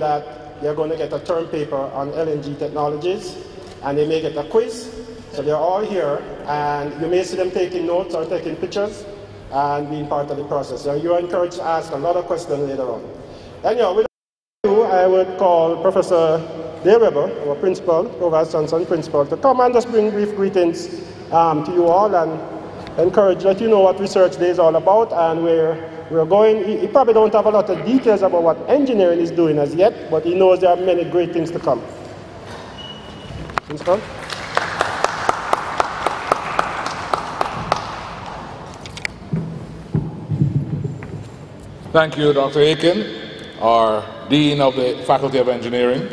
that they're going to get a term paper on LNG technologies, and they may get a quiz. So they're all here, and you may see them taking notes or taking pictures and being part of the process. So you're encouraged to ask a lot of questions later on. Anyhow, without ado, I would call Professor Dale Weber, our principal, Provost Johnson principal, to come and just bring brief greetings to you all and encourage, let you know what Research Day is all about and where we're going. He probably don't have a lot of details about what engineering is doing as yet, but he knows there are many great things to come. Principal? Thank you, Dr. Aiken, our Dean of the Faculty of Engineering.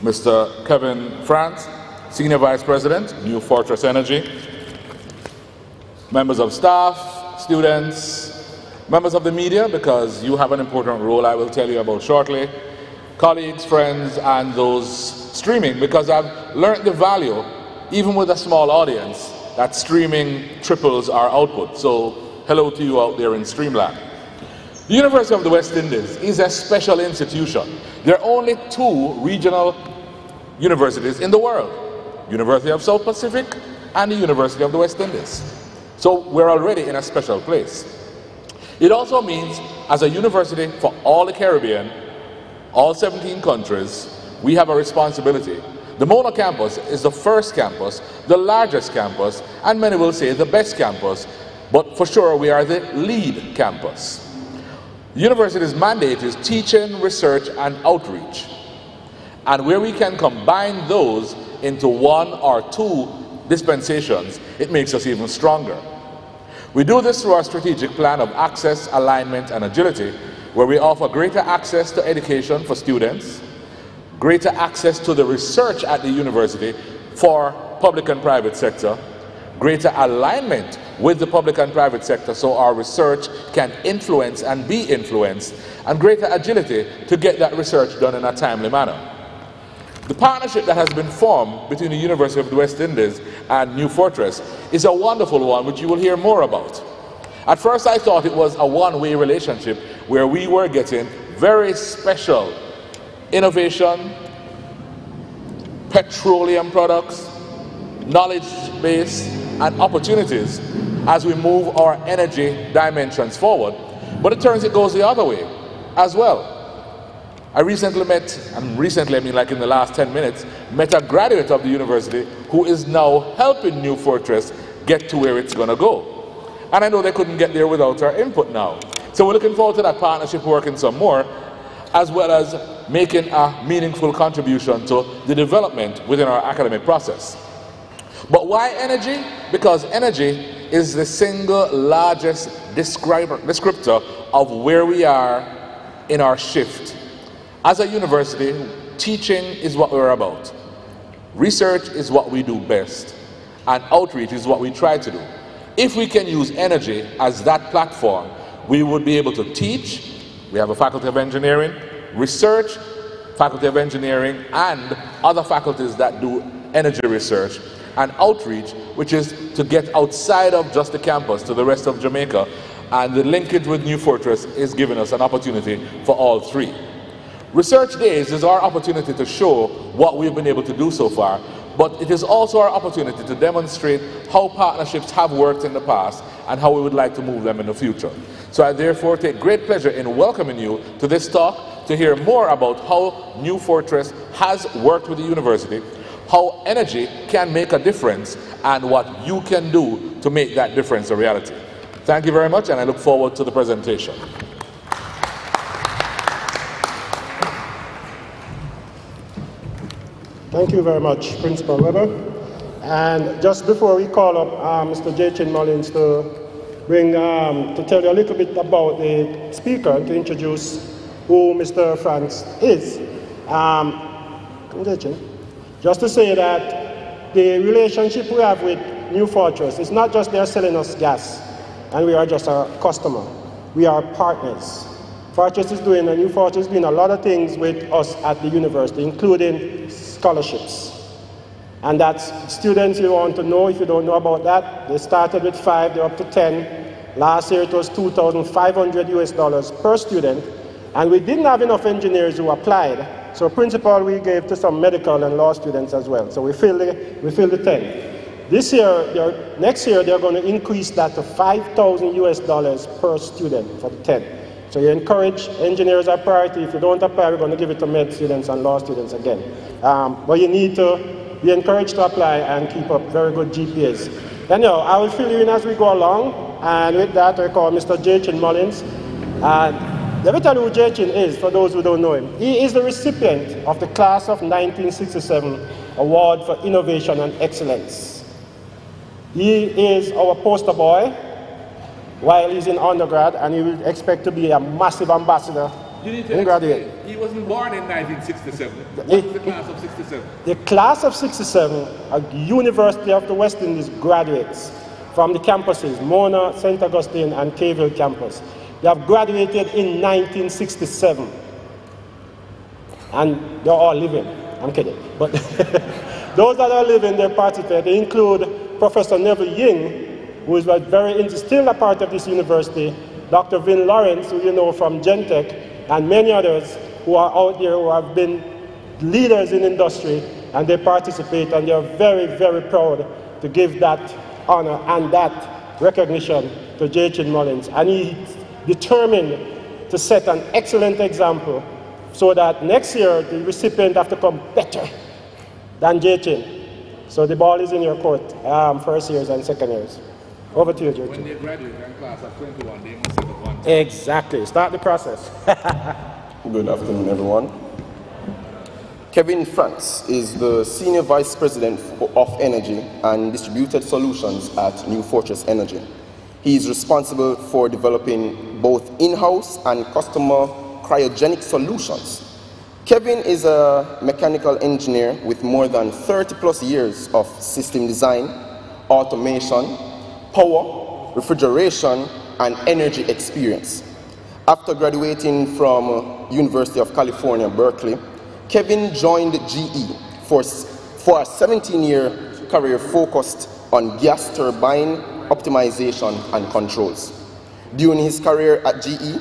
Mr. Kevin Frant, Senior Vice President, New Fortress Energy. Members of staff, students, members of the media, because you have an important role I will tell you about shortly. Colleagues, friends, and those streaming, because I've learned the value, even with a small audience, that streaming triples our output. So hello to you out there in Streamland. The University of the West Indies is a special institution. There are only 2 regional universities in the world, University of South Pacific and the University of the West Indies. So we're already in a special place. It also means, as a university for all the Caribbean, all 17 countries, we have a responsibility. The Mona campus is the first campus, the largest campus, and many will say the best campus, but for sure we are the lead campus. The university's mandate is teaching, research, and outreach. And where we can combine those into 1 or 2 dispensations, it makes us even stronger. We do this through our strategic plan of access, alignment, and agility, where we offer greater access to education for students, greater access to the research at the university for public and private sector, greater alignment with the public and private sector so our research can influence and be influenced, and greater agility to get that research done in a timely manner. The partnership that has been formed between the University of the West Indies and New Fortress is a wonderful one, which you will hear more about. At first I thought it was a one-way relationship where we were getting very special innovation, petroleum products, knowledge base, and opportunities as we move our energy dimensions forward. But it turns it goes the other way as well. I recently met, and recently I mean like in the last 10 minutes, met a graduate of the university who is now helping New Fortress get to where it's going to go. And I know they couldn't get there without our input now. So we're looking forward to that partnership working some more, as well as making a meaningful contribution to the development within our academic process. But why energy? Because energy is the single largest descriptor of where we are in our shift. As a university, teaching is what we're about. Research is what we do best. And outreach is what we try to do. If we can use energy as that platform, we would be able to teach. We have a Faculty of Engineering, research, Faculty of Engineering, and other faculties that do energy research, and outreach, which is to get outside of just the campus to the rest of Jamaica. And the linkage with New Fortress is giving us an opportunity for all 3. Research Days is our opportunity to show what we've been able to do so far, but it is also our opportunity to demonstrate how partnerships have worked in the past and how we would like to move them in the future. So I therefore take great pleasure in welcoming you to this talk to hear more about how New Fortress has worked with the university, how energy can make a difference, and what you can do to make that difference a reality. Thank you very much, and I look forward to the presentation. Thank you very much, Principal Weber. And just before we call up Mr. J. Mullins to bring to tell you a little bit about the speaker and to introduce who Mr. Frant is, just to say that the relationship we have with New Fortress is not just they're selling us gas and we are just a customer. We are partners. Fortress is doing, and New Fortress is doing a lot of things with us at the university, including scholarships. And that's students you want to know, if you don't know about that, they started with 5, they're up to 10, Last year it was $2,500 per student, and we didn't have enough engineers who applied. So principal we gave to some medical and law students as well. So we filled the 10. This year, next year they're going to increase that to $5,000 per student for the 10. So you encourage engineers are priority. If you don't apply, we're going to give it to med students and law students again. But you need to be encouraged to apply and keep up very good GPAs. Then I will fill you in as we go along. And with that, I call Mr. J. Mullins. And let me tell you who J. is, for those who don't know him. He is the recipient of the class of 1967 Award for Innovation and Excellence. He is our poster boy while he's in undergrad, and he will expect to be a massive ambassador in graduate. He wasn't born in 1967. What's the class of 67? The class of 67 are University of the West Indies graduates from the campuses, Mona, St. Augustine, and Caville campus. They have graduated in 1967. And they're all living. I'm kidding. But those that are living, they participate. They include Professor Neville Ying, who is still a part of this university, Dr. Vin Lawrence, who you know from Gentech, and many others who are out there who have been leaders in industry, and they participate, and they are very, very proud to give that honor and that recognition to J. Mullins. And he's determined to set an excellent example so that next year the recipient have to come better than J. So the ball is in your court, first years and second years. Over to you, J. When they graduate in class of 21, they must have one. Exactly. Start the process. Good afternoon, everyone. Kevin Frant is the Senior Vice President of Energy and Distributed Solutions at New Fortress Energy. He is responsible for developing both in-house and customer cryogenic solutions. Kevin is a mechanical engineer with more than 30+ years of system design, automation, power, refrigeration, and energy experience. After graduating from University of California, Berkeley, Kevin joined GE for a 17-year career focused on gas turbine optimization and controls. During his career at GE,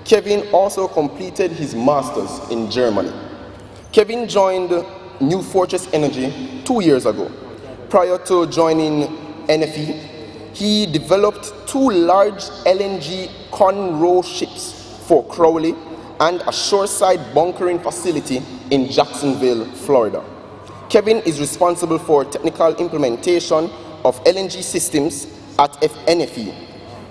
Kevin also completed his master's in Germany. Kevin joined New Fortress Energy 2 years ago. Prior to joining NFE, he developed 2 large LNG Conroe ships for Crowley and a shoreside bunkering facility in Jacksonville, Florida. Kevin is responsible for technical implementation of LNG systems at NFE.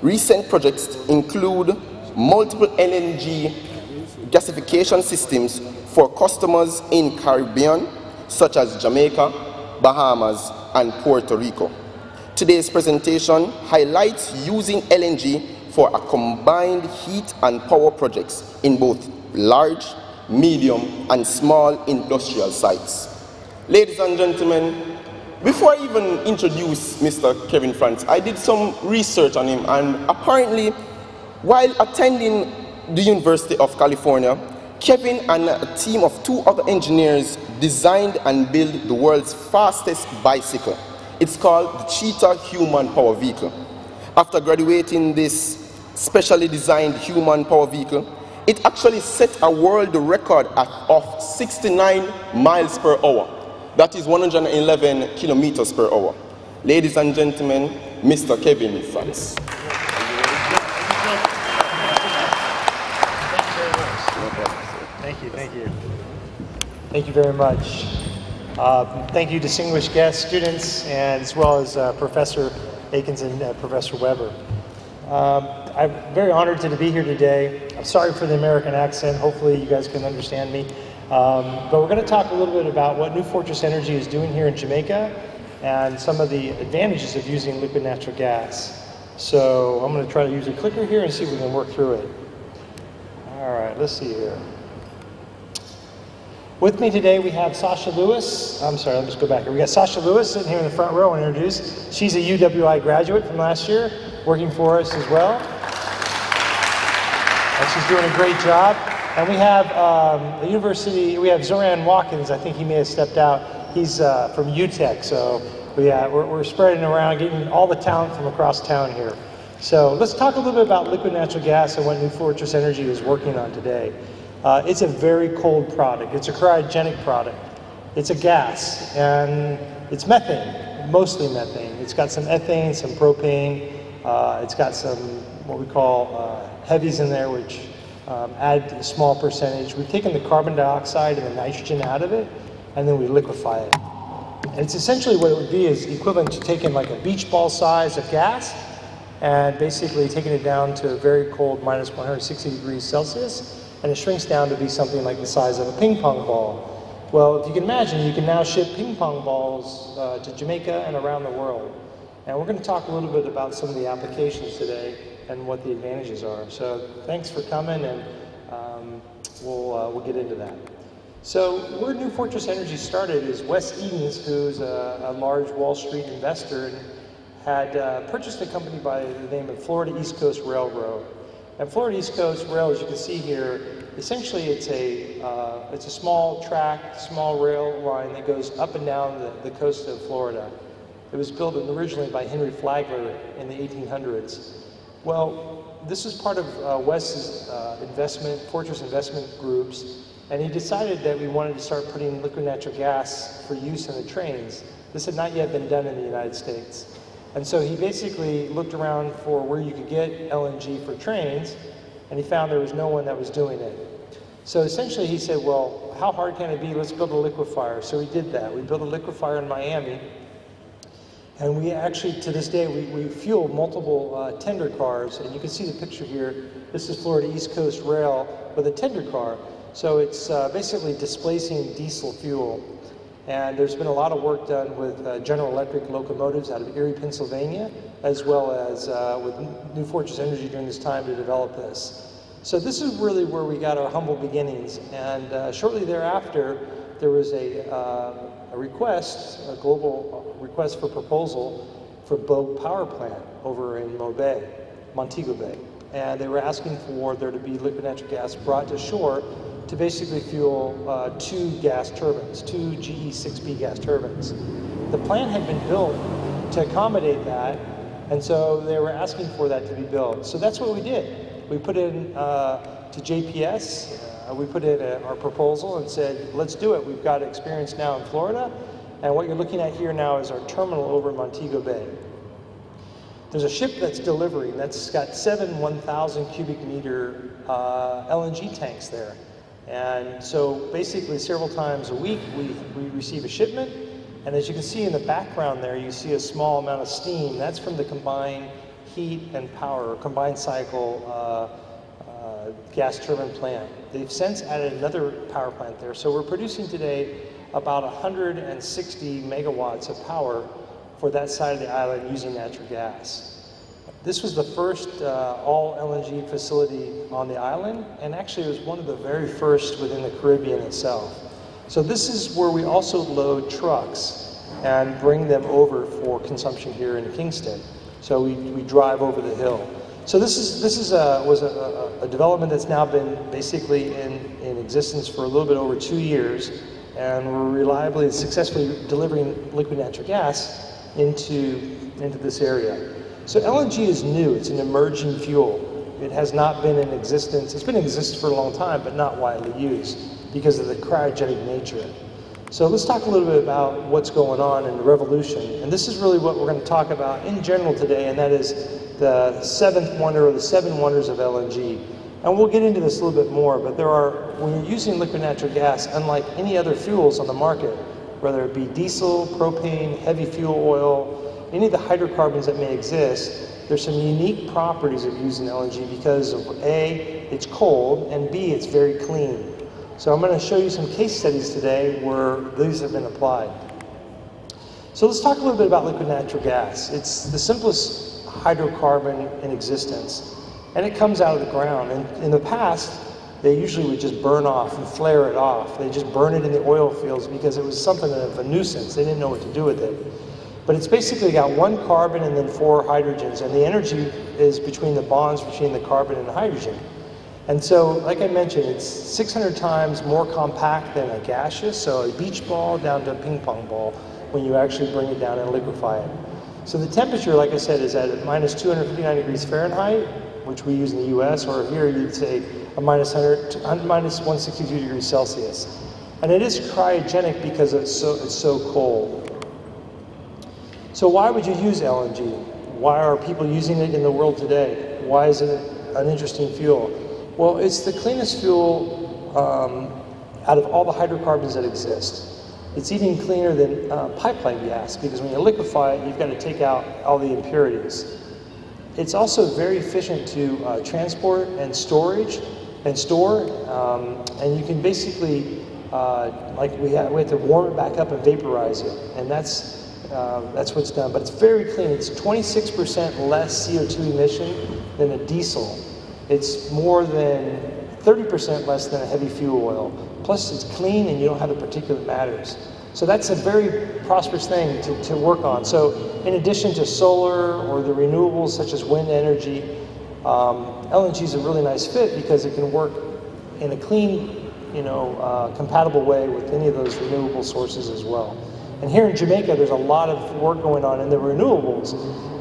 Recent projects include multiple LNG gasification systems for customers in Caribbean, such as Jamaica, Bahamas, and Puerto Rico. Today's presentation highlights using LNG for a combined heat and power projects in both large, medium, and small industrial sites. Ladies and gentlemen, before I even introduce Mr. Kevin Frant, I did some research on him, and apparently, while attending the University of California, Kevin and a team of 2 other engineers designed and built the world's fastest bicycle. It's called the Cheetah Human Power Vehicle. After graduating this specially designed human power vehicle, it actually set a world record of 69 miles per hour. That is 111 kilometers per hour. Ladies and gentlemen, Mr. Kevin Frant. Thank you. Thank you very much. Thank you, distinguished guests, students, and as well as Professor Akins and Professor Weber. I'm very honored to be here today. I'm sorry for the American accent. Hopefully you guys can understand me. But we're going to talk a little bit about what New Fortress Energy is doing here in Jamaica and some of the advantages of using liquid natural gas. So I'm going to try to use a clicker here and see if we can work through it. All right, let's see here. With me today we have Sasha Lewis. I'm sorry, let me just go back here. We got Sasha Lewis sitting here in the front row. I'll introduce. She's a UWI graduate from last year, working for us as well. And she's doing a great job. And we have the university, we have Zoran Watkins. I think he may have stepped out. He's from UTech, so we're spreading around, getting all the talent from across town here. So let's talk a little bit about liquid natural gas and what New Fortress Energy is working on today. It's a very cold product. It's a cryogenic product. It's a gas, and it's methane, mostly methane. It's got some ethane, some propane. It's got some what we call heavies in there, which add a small percentage. We've taken the carbon dioxide and the nitrogen out of it, and then we liquefy it. And it's essentially what it would be is equivalent to taking like a beach ball size of gas and basically taking it down to a very cold minus 160 degrees Celsius, and it shrinks down to be something like the size of a ping pong ball. Well, if you can imagine, you can now ship ping pong balls to Jamaica and around the world. And we're going to talk a little bit about some of the applications today and what the advantages are. So thanks for coming, and we'll get into that. So where New Fortress Energy started is Wes Edens, who's a large Wall Street investor, and had purchased a company by the name of Florida East Coast Railroad. And Florida East Coast Rail, as you can see here, essentially it's a small track, small rail line that goes up and down the coast of Florida. It was built originally by Henry Flagler in the 1800s. Well, this is part of Wes's Fortress investment groups, and he decided that we wanted to start putting liquid natural gas for use in the trains. This had not yet been done in the United States. And so he basically looked around for where you could get LNG for trains, and he found there was no one that was doing it. So essentially he said, well, how hard can it be? Let's build a liquefier. So we did that. We built a liquefier in Miami, and we actually, to this day, we fuel multiple tender cars, and you can see the picture here. This is Florida East Coast Rail with a tender car. So it's basically displacing diesel fuel. And there's been a lot of work done with General Electric locomotives out of Erie, Pennsylvania, as well as with New Fortress Energy during this time to develop this. So this is really where we got our humble beginnings. And shortly thereafter, there was a global request for proposal for Bogue Power Plant over in Montego Bay. And they were asking for there to be liquid natural gas brought to shore to basically fuel two gas turbines, two GE6B gas turbines. The plant had been built to accommodate that, and so they were asking for that to be built. So that's what we did. We put in to JPS, we put in our proposal and said, let's do it. We've got experience now in Florida, and what you're looking at here now is our terminal over Montego Bay. There's a ship that's delivering that's got 7 1,000 cubic meter LNG tanks there. And so basically several times a week we receive a shipment, and as you can see in the background there, you see a small amount of steam. That's from the Combined Heat and Power, or combined cycle gas turbine plant. They've since added another power plant there. So we're producing today about 160 megawatts of power for that side of the island using natural gas. This was the first all LNG facility on the island, and actually it was one of the very first within the Caribbean itself. So this is where we also load trucks and bring them over for consumption here in Kingston. So we drive over the hill. So this was a development that's now been basically in existence for a little bit over 2 years, and we're reliably and successfully delivering liquid natural gas into this area. So LNG is new. It's an emerging fuel. It has not been in existence. It's been in existence for a long time, but not widely used because of the cryogenic nature. So let's talk a little bit about what's going on in the revolution. And this is really what we're going to talk about in general today, and that is the seventh wonder, or the 7 wonders of LNG. And we'll get into this a little bit more, but when you're using liquid natural gas, unlike any other fuels on the market, whether it be diesel, propane, heavy fuel oil, any of the hydrocarbons that may exist, there's some unique properties of using LNG because of A, it's cold, and B, it's very clean. So I'm going to show you some case studies today where these have been applied. So let's talk a little bit about liquid natural gas. It's the simplest hydrocarbon in existence, and it comes out of the ground. And in the past, they usually would just burn off and flare it off. They just burn it in the oil fields because it was something of a nuisance. They didn't know what to do with it. But it's basically got 1 carbon and then 4 hydrogens, and the energy is between the bonds between the carbon and the hydrogen. And so, like I mentioned, it's 600 times more compact than a gaseous, so a beach ball down to a ping pong ball when you actually bring it down and liquefy it. So the temperature, like I said, is at minus 259 degrees Fahrenheit, which we use in the US, or here you'd say a minus 162 degrees Celsius. And it is cryogenic because it's so cold. So why would you use LNG? Why are people using it in the world today? Why is it an interesting fuel? Well, it's the cleanest fuel out of all the hydrocarbons that exist. It's even cleaner than pipeline gas, because when you liquefy it, you've got to take out all the impurities. It's also very efficient to transport and store, and you can basically, like we have to warm it back up and vaporize it, and that's what's done. But it's very clean. It's 26% less CO2 emission than a diesel. It's more than 30% less than a heavy fuel oil. Plus, it's clean and you don't have the particulate matters. So that's a very prosperous thing to work on. So in addition to solar or the renewables such as wind energy, LNG is a really nice fit because it can work in a clean, compatible way with any of those renewable sources as well. And here in Jamaica, there's a lot of work going on in the renewables,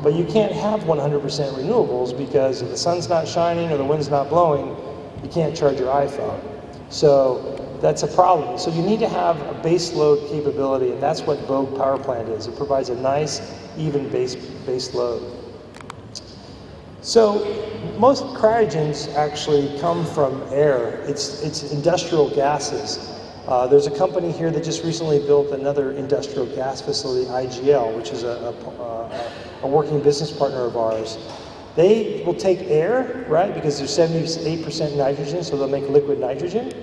but you can't have 100% renewables because if the sun's not shining or the wind's not blowing, you can't charge your iPhone. So that's a problem. So you need to have a base load capability, and that's what Vogue Power Plant is. It provides a nice, even base load. So most cryogens actually come from air. It's industrial gases. There's a company here that just recently built another industrial gas facility, IGL, which is a working business partner of ours. They will take air, right, because there's 78% nitrogen, so they'll make liquid nitrogen.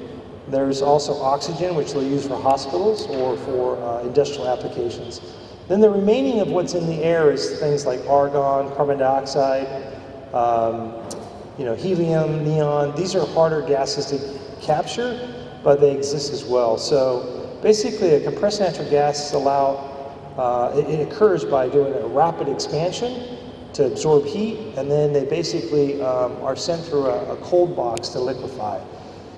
There's also oxygen, which they'll use for hospitals or for industrial applications. Then the remaining of what's in the air is things like argon, carbon dioxide, helium, neon. These are harder gases to capture, but they exist as well. So basically, a compressed natural gas it occurs by doing a rapid expansion to absorb heat, and then they basically are sent through a cold box to liquefy.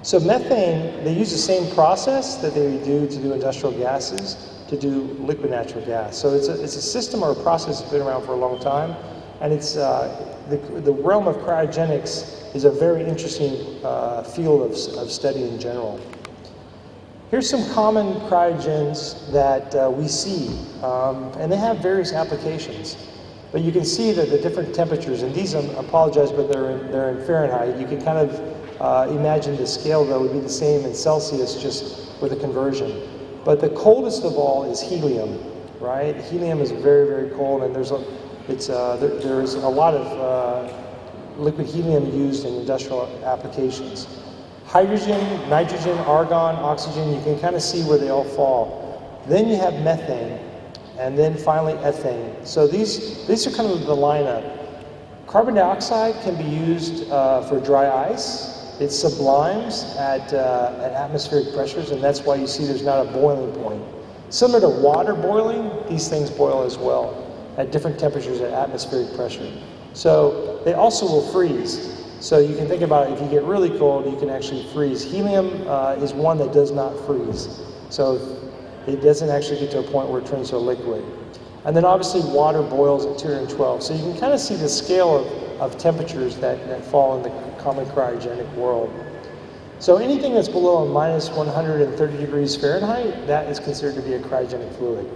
So methane, they use the same process that they do to do industrial gases to do liquid natural gas. So it's a system or a process that's been around for a long time, and it's the realm of cryogenics is a very interesting field of study in general. Here's some common cryogens that we see, and they have various applications. But you can see that the different temperatures, and these, I apologize, but they're in Fahrenheit. You can kind of imagine the scale, though, would be the same in Celsius, just with a conversion. But the coldest of all is helium, right? Helium is very, very cold, and there's a lot of liquid helium used in industrial applications. Hydrogen, nitrogen, argon, oxygen, you can kind of see where they all fall. Then you have methane, and then finally ethane. So these are kind of the lineup. Carbon dioxide can be used for dry ice. It sublimes at atmospheric pressures, and that's why you see there's not a boiling point. Similar to water boiling, these things boil as well at different temperatures at atmospheric pressure. So they also will freeze. So you can think about it, if you get really cold, you can actually freeze. Helium is one that does not freeze. So it doesn't actually get to a point where it turns to a liquid. And then obviously water boils at 212. So you can kind of see the scale of temperatures that fall in the common cryogenic world. So anything that's below minus 130 degrees Fahrenheit, that is considered to be a cryogenic fluid.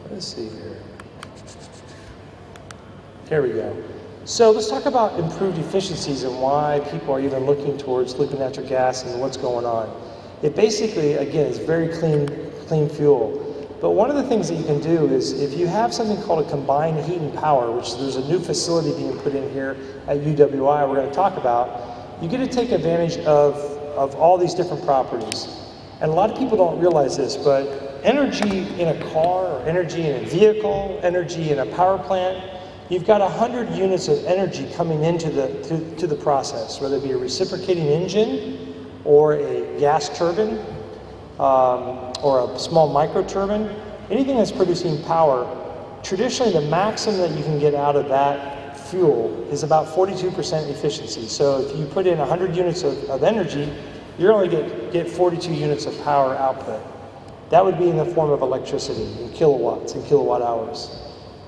Let's see here. Here we go. So let's talk about improved efficiencies and why people are even looking towards liquid natural gas and what's going on. It basically, again, is very clean fuel. But one of the things that you can do is if you have something called a combined heat and power, which there's a new facility being put in here at UWI we're going to talk about, you get to take advantage of all these different properties. And a lot of people don't realize this, but energy in a car, or energy in a vehicle, energy in a power plant, you've got 100 units of energy coming into the process, whether it be a reciprocating engine or a gas turbine or a small microturbine. Anything that's producing power, traditionally the maximum that you can get out of that fuel is about 42% efficiency. So if you put in 100 units of energy, you're only get 42 units of power output. that would be in the form of electricity, in kilowatts and kilowatt hours.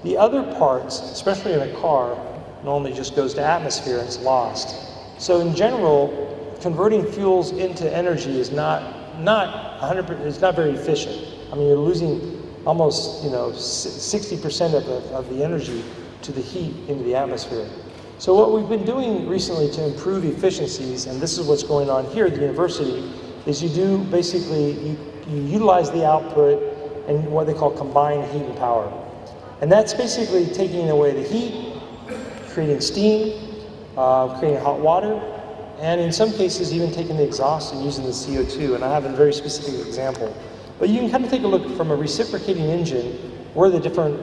The other parts, especially in a car, normally just goes to atmosphere and it's lost. So in general, converting fuels into energy is not 100%, it's not very efficient. I mean, you're losing almost 60% of the energy to the heat into the atmosphere. So what we've been doing recently to improve efficiencies, and this is what's going on here at the university, is you utilize the output in what they call combined heat and power. And that's basically taking away the heat, creating steam, creating hot water, and in some cases even taking the exhaust and using the CO2. And I have a very specific example. But you can kind of take a look from a reciprocating engine where the different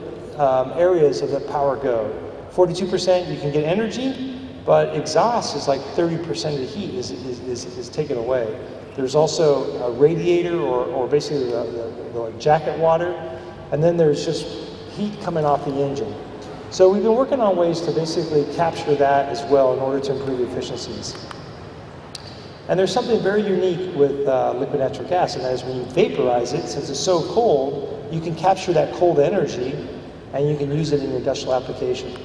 areas of the power go. 42% you can get energy, but exhaust is like 30% of the heat is taken away. There's also a radiator or basically the jacket water, and then there's just heat coming off the engine. So we've been working on ways to basically capture that as well in order to improve efficiencies. And there's something very unique with liquid natural gas, and that is when you vaporize it, since it's so cold, you can capture that cold energy and you can use it in your industrial application.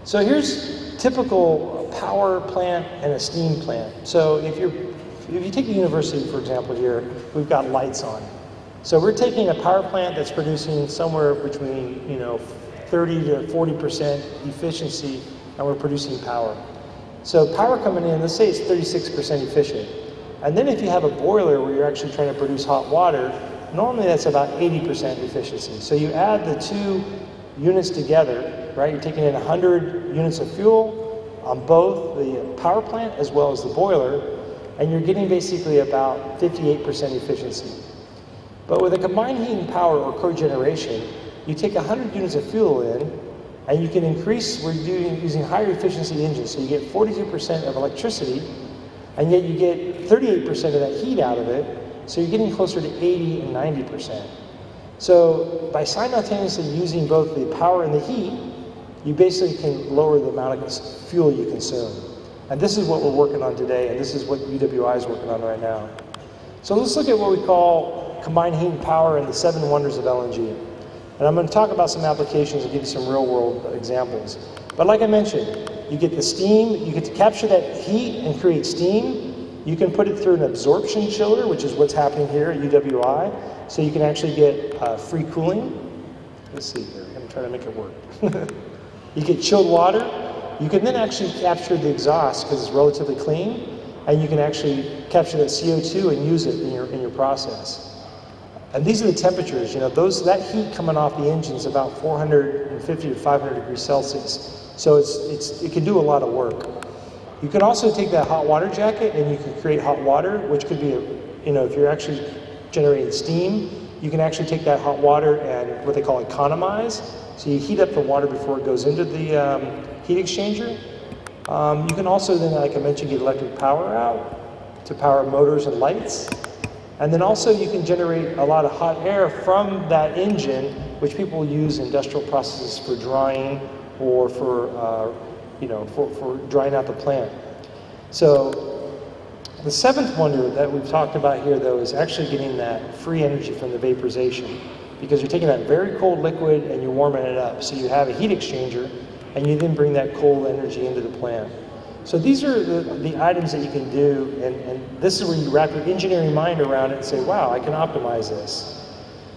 So here's typical power plant and a steam plant. So if you take the university, for example, here, we've got lights on. So we're taking a power plant that's producing somewhere between 30 to 40% efficiency, and we're producing power. So power coming in, let's say it's 36% efficient. And then if you have a boiler where you're actually trying to produce hot water, normally that's about 80% efficiency. So you add the two units together, right? You're taking in 100 units of fuel on both the power plant as well as the boiler, and you're getting basically about 58% efficiency. But with a combined heat and power or cogeneration, you take 100 units of fuel in, and you can increase, we're using higher efficiency engines, so you get 42% of electricity, and yet you get 38% of that heat out of it, so you're getting closer to 80 and 90%. So by simultaneously using both the power and the heat, you basically can lower the amount of fuel you consume. And this is what we're working on today, and this is what UWI is working on right now. So let's look at what we call combined heat and power and the 7 wonders of LNG. And I'm going to talk about some applications and give you some real-world examples. But like I mentioned, you get the steam, you get to capture that heat and create steam. You can put it through an absorption chiller, which is what's happening here at UWI. So you can actually get free cooling. Let's see here, I'm trying to make it work. You get chilled water. You can then actually capture the exhaust because it's relatively clean, and you can actually capture that CO2 and use it in your process. And these are the temperatures, that heat coming off the engine is about 450 to 500 degrees Celsius. So it can do a lot of work. You can also take that hot water jacket and you can create hot water, which could be, if you're actually generating steam, you can actually take that hot water and what they call economize. So you heat up the water before it goes into the heat exchanger. You can also then, like I mentioned, get electric power out to power motors and lights. And then also you can generate a lot of hot air from that engine, which people use in industrial processes for drying or for drying out the plant. So the 7th wonder that we've talked about here, though, is actually getting that free energy from the vaporization, because you're taking that very cold liquid and you're warming it up. So you have a heat exchanger, and you then bring that cold energy into the plant. So these are the items that you can do, and this is where you wrap your engineering mind around it and say, wow, I can optimize this.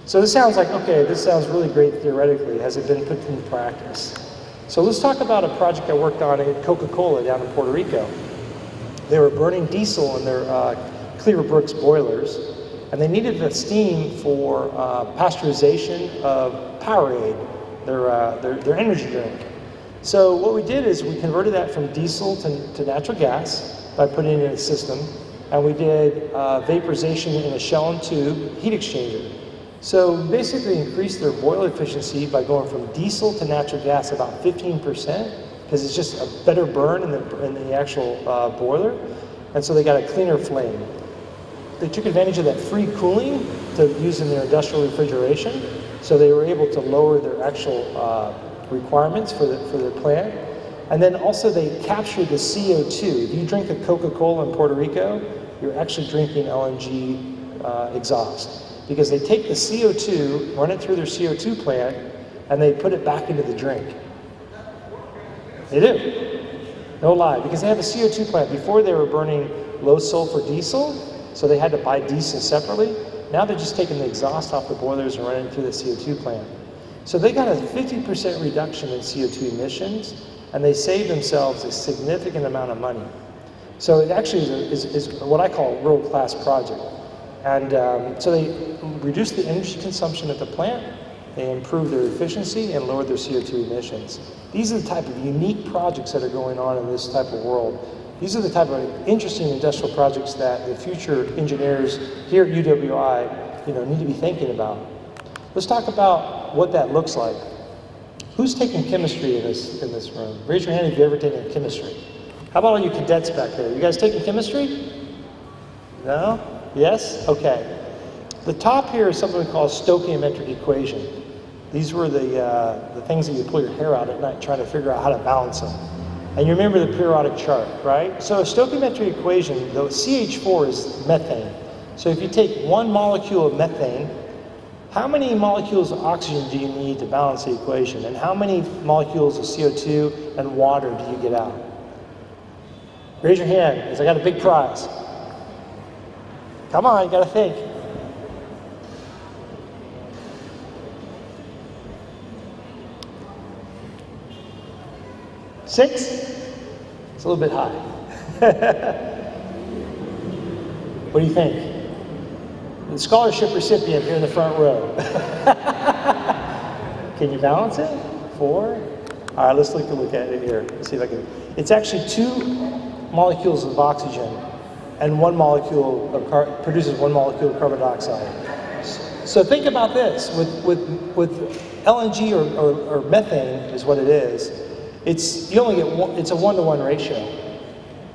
So this sounds like, okay, this sounds really great theoretically. Has it been put into practice? So let's talk about a project I worked on at Coca-Cola down in Puerto Rico. They were burning diesel in their Cleaver Brooks boilers, and they needed the steam for pasteurization of Powerade, their energy drink. So what we did is we converted that from diesel to natural gas by putting it in a system, and we did vaporization in a shell and tube heat exchanger. So we basically increased their boil efficiency by going from diesel to natural gas about 15%, because it's just a better burn in the actual boiler, and so they got a cleaner flame. They took advantage of that free cooling to use in their industrial refrigeration, so they were able to lower their actual requirements for their plant. And then also they captured the CO2. If you drink a Coca-Cola in Puerto Rico, you're actually drinking LNG exhaust. because they take the CO2, run it through their CO2 plant, and they put it back into the drink. They do. No lie, because they have a CO2 plant. Before they were burning low sulfur diesel, so they had to buy diesel separately. Now they're just taking the exhaust off the boilers and running it through the CO2 plant. So they got a 50% reduction in CO2 emissions, and they saved themselves a significant amount of money. So it actually is what I call a world-class project. And so they reduced the energy consumption at the plant, they improved their efficiency, and lowered their CO2 emissions. These are the type of unique projects that are going on in this type of world. These are the type of interesting industrial projects that the future engineers here at UWI need to be thinking about. Let's talk about what that looks like. Who's taking chemistry in this room? Raise your hand if you've ever taken chemistry. How about all you cadets back there? You guys taking chemistry? No? Yes? Okay. The top here is something we call Stoichiometric Equation. These were the things that you pull your hair out at night trying to figure out how to balance them. And you remember the periodic chart, right? So a stoichiometric equation, the CH4 is methane. So if you take one molecule of methane, how many molecules of oxygen do you need to balance the equation? And how many molecules of CO2 and water do you get out? Raise your hand, because I got a big prize. Come on, you got to think. Six? It's a little bit high. What do you think? The scholarship recipient here in the front row. Can you balance it? 4? All right, let's take a look at it here. Let's see if I can. It's actually 2 molecules of oxygen and 1 molecule of produces 1 molecule of carbon dioxide. So think about this. With LNG or methane is what it is. You only get it's a 1-to-1 ratio,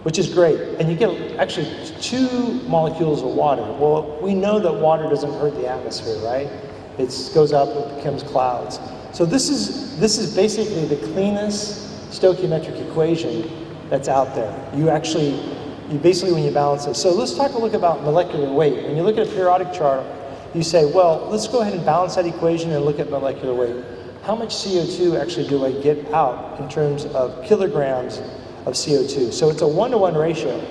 which is great. And you get actually 2 molecules of water. Well, we know that water doesn't hurt the atmosphere, right? It goes up, it becomes clouds. So this is basically the cleanest stoichiometric equation that's out there. You basically, when you balance it. So let's talk a look about molecular weight. When you look at a periodic chart, you say, well, let's go ahead and balance that equation and look at molecular weight. How much CO2 actually do I get out in terms of kilograms of CO2? So it's a 1-to-1 ratio.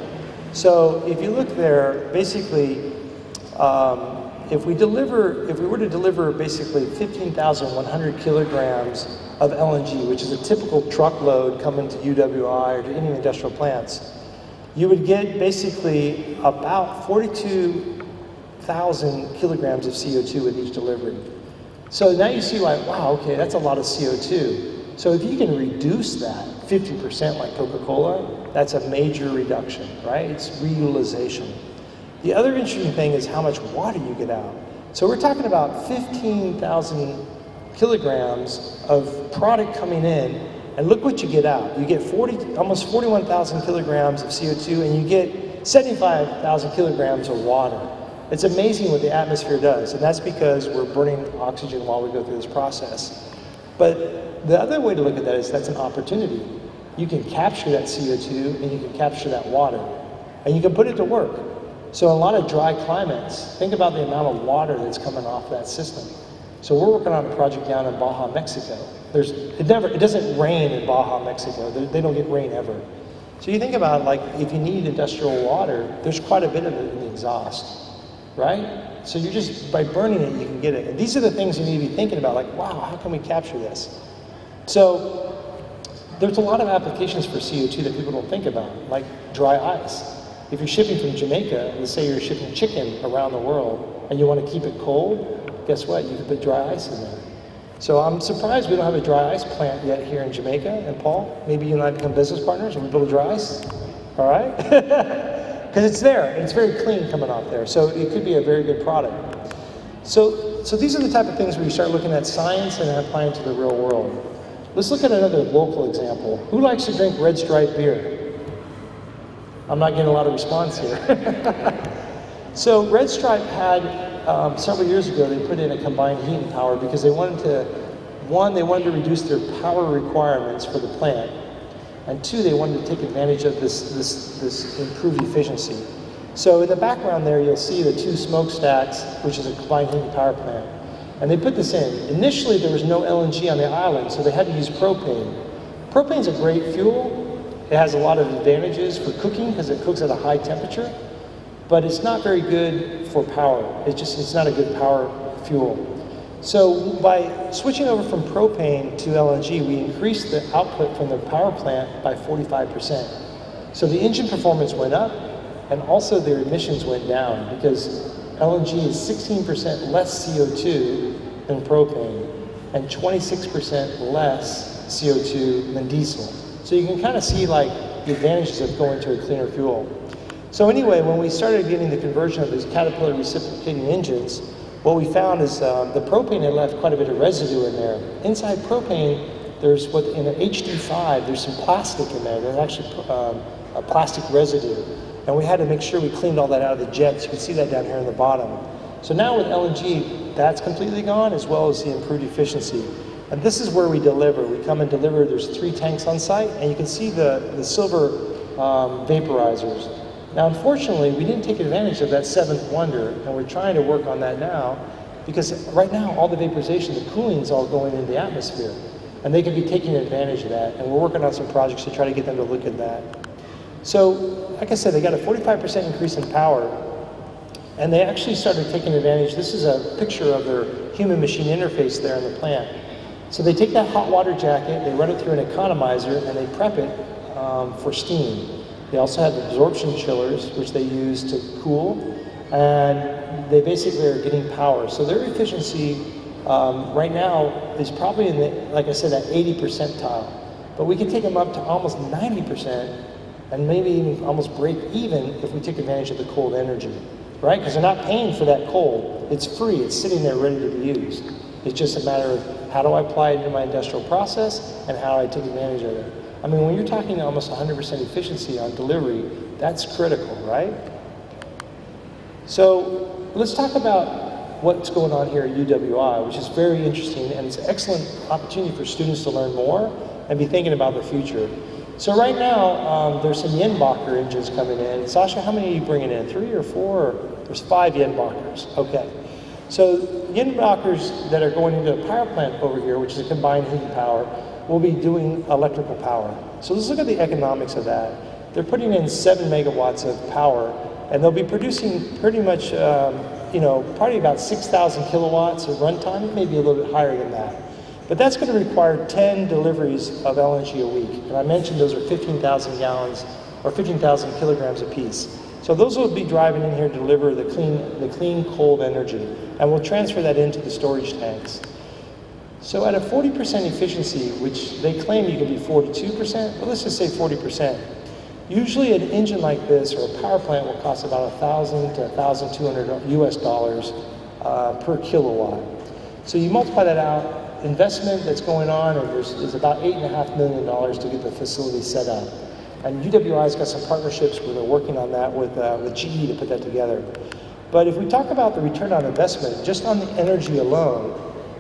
So if you look there, basically, if we were to deliver basically 15,100 kilograms of LNG, which is a typical truckload coming to UWI or to any industrial plants, you would get basically about 42,000 kilograms of CO2 with each delivery. So now you see like, wow, okay, that's a lot of CO2. So if you can reduce that 50% like Coca-Cola, that's a major reduction, right? It's reutilization. The other interesting thing is how much water you get out. So we're talking about 15,000 kilograms of product coming in, and look what you get out. You get almost 41,000 kilograms of CO2, and you get 75,000 kilograms of water. It's amazing what the atmosphere does, and that's because we're burning oxygen while we go through this process. But the other way to look at that is that's an opportunity. You can capture that CO2 and you can capture that water, and you can put it to work. So in a lot of dry climates, think about the amount of water that's coming off that system. So we're working on a project down in Baja, Mexico. It doesn't rain in Baja, Mexico. They don't get rain ever. So you think about like if you need industrial water, there's quite a bit of it in the exhaust. Right? So you're just, by burning it, you can get it. And these are the things you need to be thinking about, like, wow, how can we capture this? So there's a lot of applications for CO2 that people don't think about, like dry ice. If you're shipping from Jamaica, let's say you're shipping chicken around the world, and you want to keep it cold, guess what? You can put dry ice in there. So I'm surprised we don't have a dry ice plant yet here in Jamaica. And Paul, maybe you and I become business partners and we build a dry ice? All right? Because it's there, and it's very clean coming off there. So it could be a very good product. So these are the type of things where you start looking at science and applying to the real world. Let's look at another local example. Who likes to drink Red Stripe beer? I'm not getting a lot of response here. So Red Stripe had, several years ago, they put in a combined heat and power because they wanted to reduce their power requirements for the plant. And 2, they wanted to take advantage of this improved efficiency. So in the background there, you'll see the 2 smokestacks, which is a combined heat and power plant. And they put this in. Initially, there was no LNG on the island, so they had to use propane. Propane's a great fuel. It has a lot of advantages for cooking because it cooks at a high temperature, but it's not very good for power. It's not a good power fuel. So by switching over from propane to LNG, we increased the output from the power plant by 45%. So the engine performance went up, and also their emissions went down because LNG is 16% less CO2 than propane and 26% less CO2 than diesel. So you can kind of see like the advantages of going to a cleaner fuel. So anyway, when we started getting the conversion of these Caterpillar reciprocating engines, what we found is the propane had left quite a bit of residue in there. Inside propane, there's in an HD5, there's some plastic in there. There's actually a plastic residue. And we had to make sure we cleaned all that out of the jets. You can see that down here in the bottom. So now with LNG, that's completely gone, as well as the improved efficiency. And this is where we deliver. We come and deliver. There's 3 tanks on site, and you can see the silver vaporizers. Now, unfortunately, we didn't take advantage of that 7th wonder, and we're trying to work on that now, because right now, all the vaporization, the cooling is all going into the atmosphere, and they can be taking advantage of that, and we're working on some projects to try to get them to look at that. So, like I said, they got a 45% increase in power, and they actually started taking advantage. This is a picture of their human-machine interface there in the plant. So they take that hot water jacket, they run it through an economizer, and they prep it for steam. They also have absorption chillers, which they use to cool, and they basically are getting power. So their efficiency right now is probably in the, like I said, that 80 percentile. But we can take them up to almost 90%, and maybe even almost break even if we take advantage of the cold energy, right? Because they're not paying for that coal. It's free, it's sitting there ready to be used. It's just a matter of how do I apply it into my industrial process and how do I take advantage of it. I mean, when you're talking almost 100% efficiency on delivery, that's critical, right? So let's talk about what's going on here at UWI, which is very interesting, and it's an excellent opportunity for students to learn more and be thinking about the future. So right now, there's some Jenbacher engines coming in. Sasha, how many are you bringing in? 3 or 4? There's 5 Jenbachers. Okay. So Jenbachers that are going into a power plant over here, which is a combined heat and power, will be doing electrical power. So let's look at the economics of that. They're putting in 7 megawatts of power, and they'll be producing pretty much, probably about 6,000 kilowatts of runtime, maybe a little bit higher than that. But that's going to require 10 deliveries of LNG a week. And I mentioned those are 15,000 gallons or 15,000 kilograms apiece. So those will be driving in here to deliver the clean cold energy. And we'll transfer that into the storage tanks. So at a 40% efficiency, which they claim you can be 42%, but let's just say 40%. Usually an engine like this or a power plant will cost about $1,000 to $1,200 US dollars per kilowatt. So you multiply that out, investment that's going on, and there's about $8.5 million to get the facility set up. And UWI's got some partnerships where they're working on that with GE to put that together. But if we talk about the return on investment, just on the energy alone,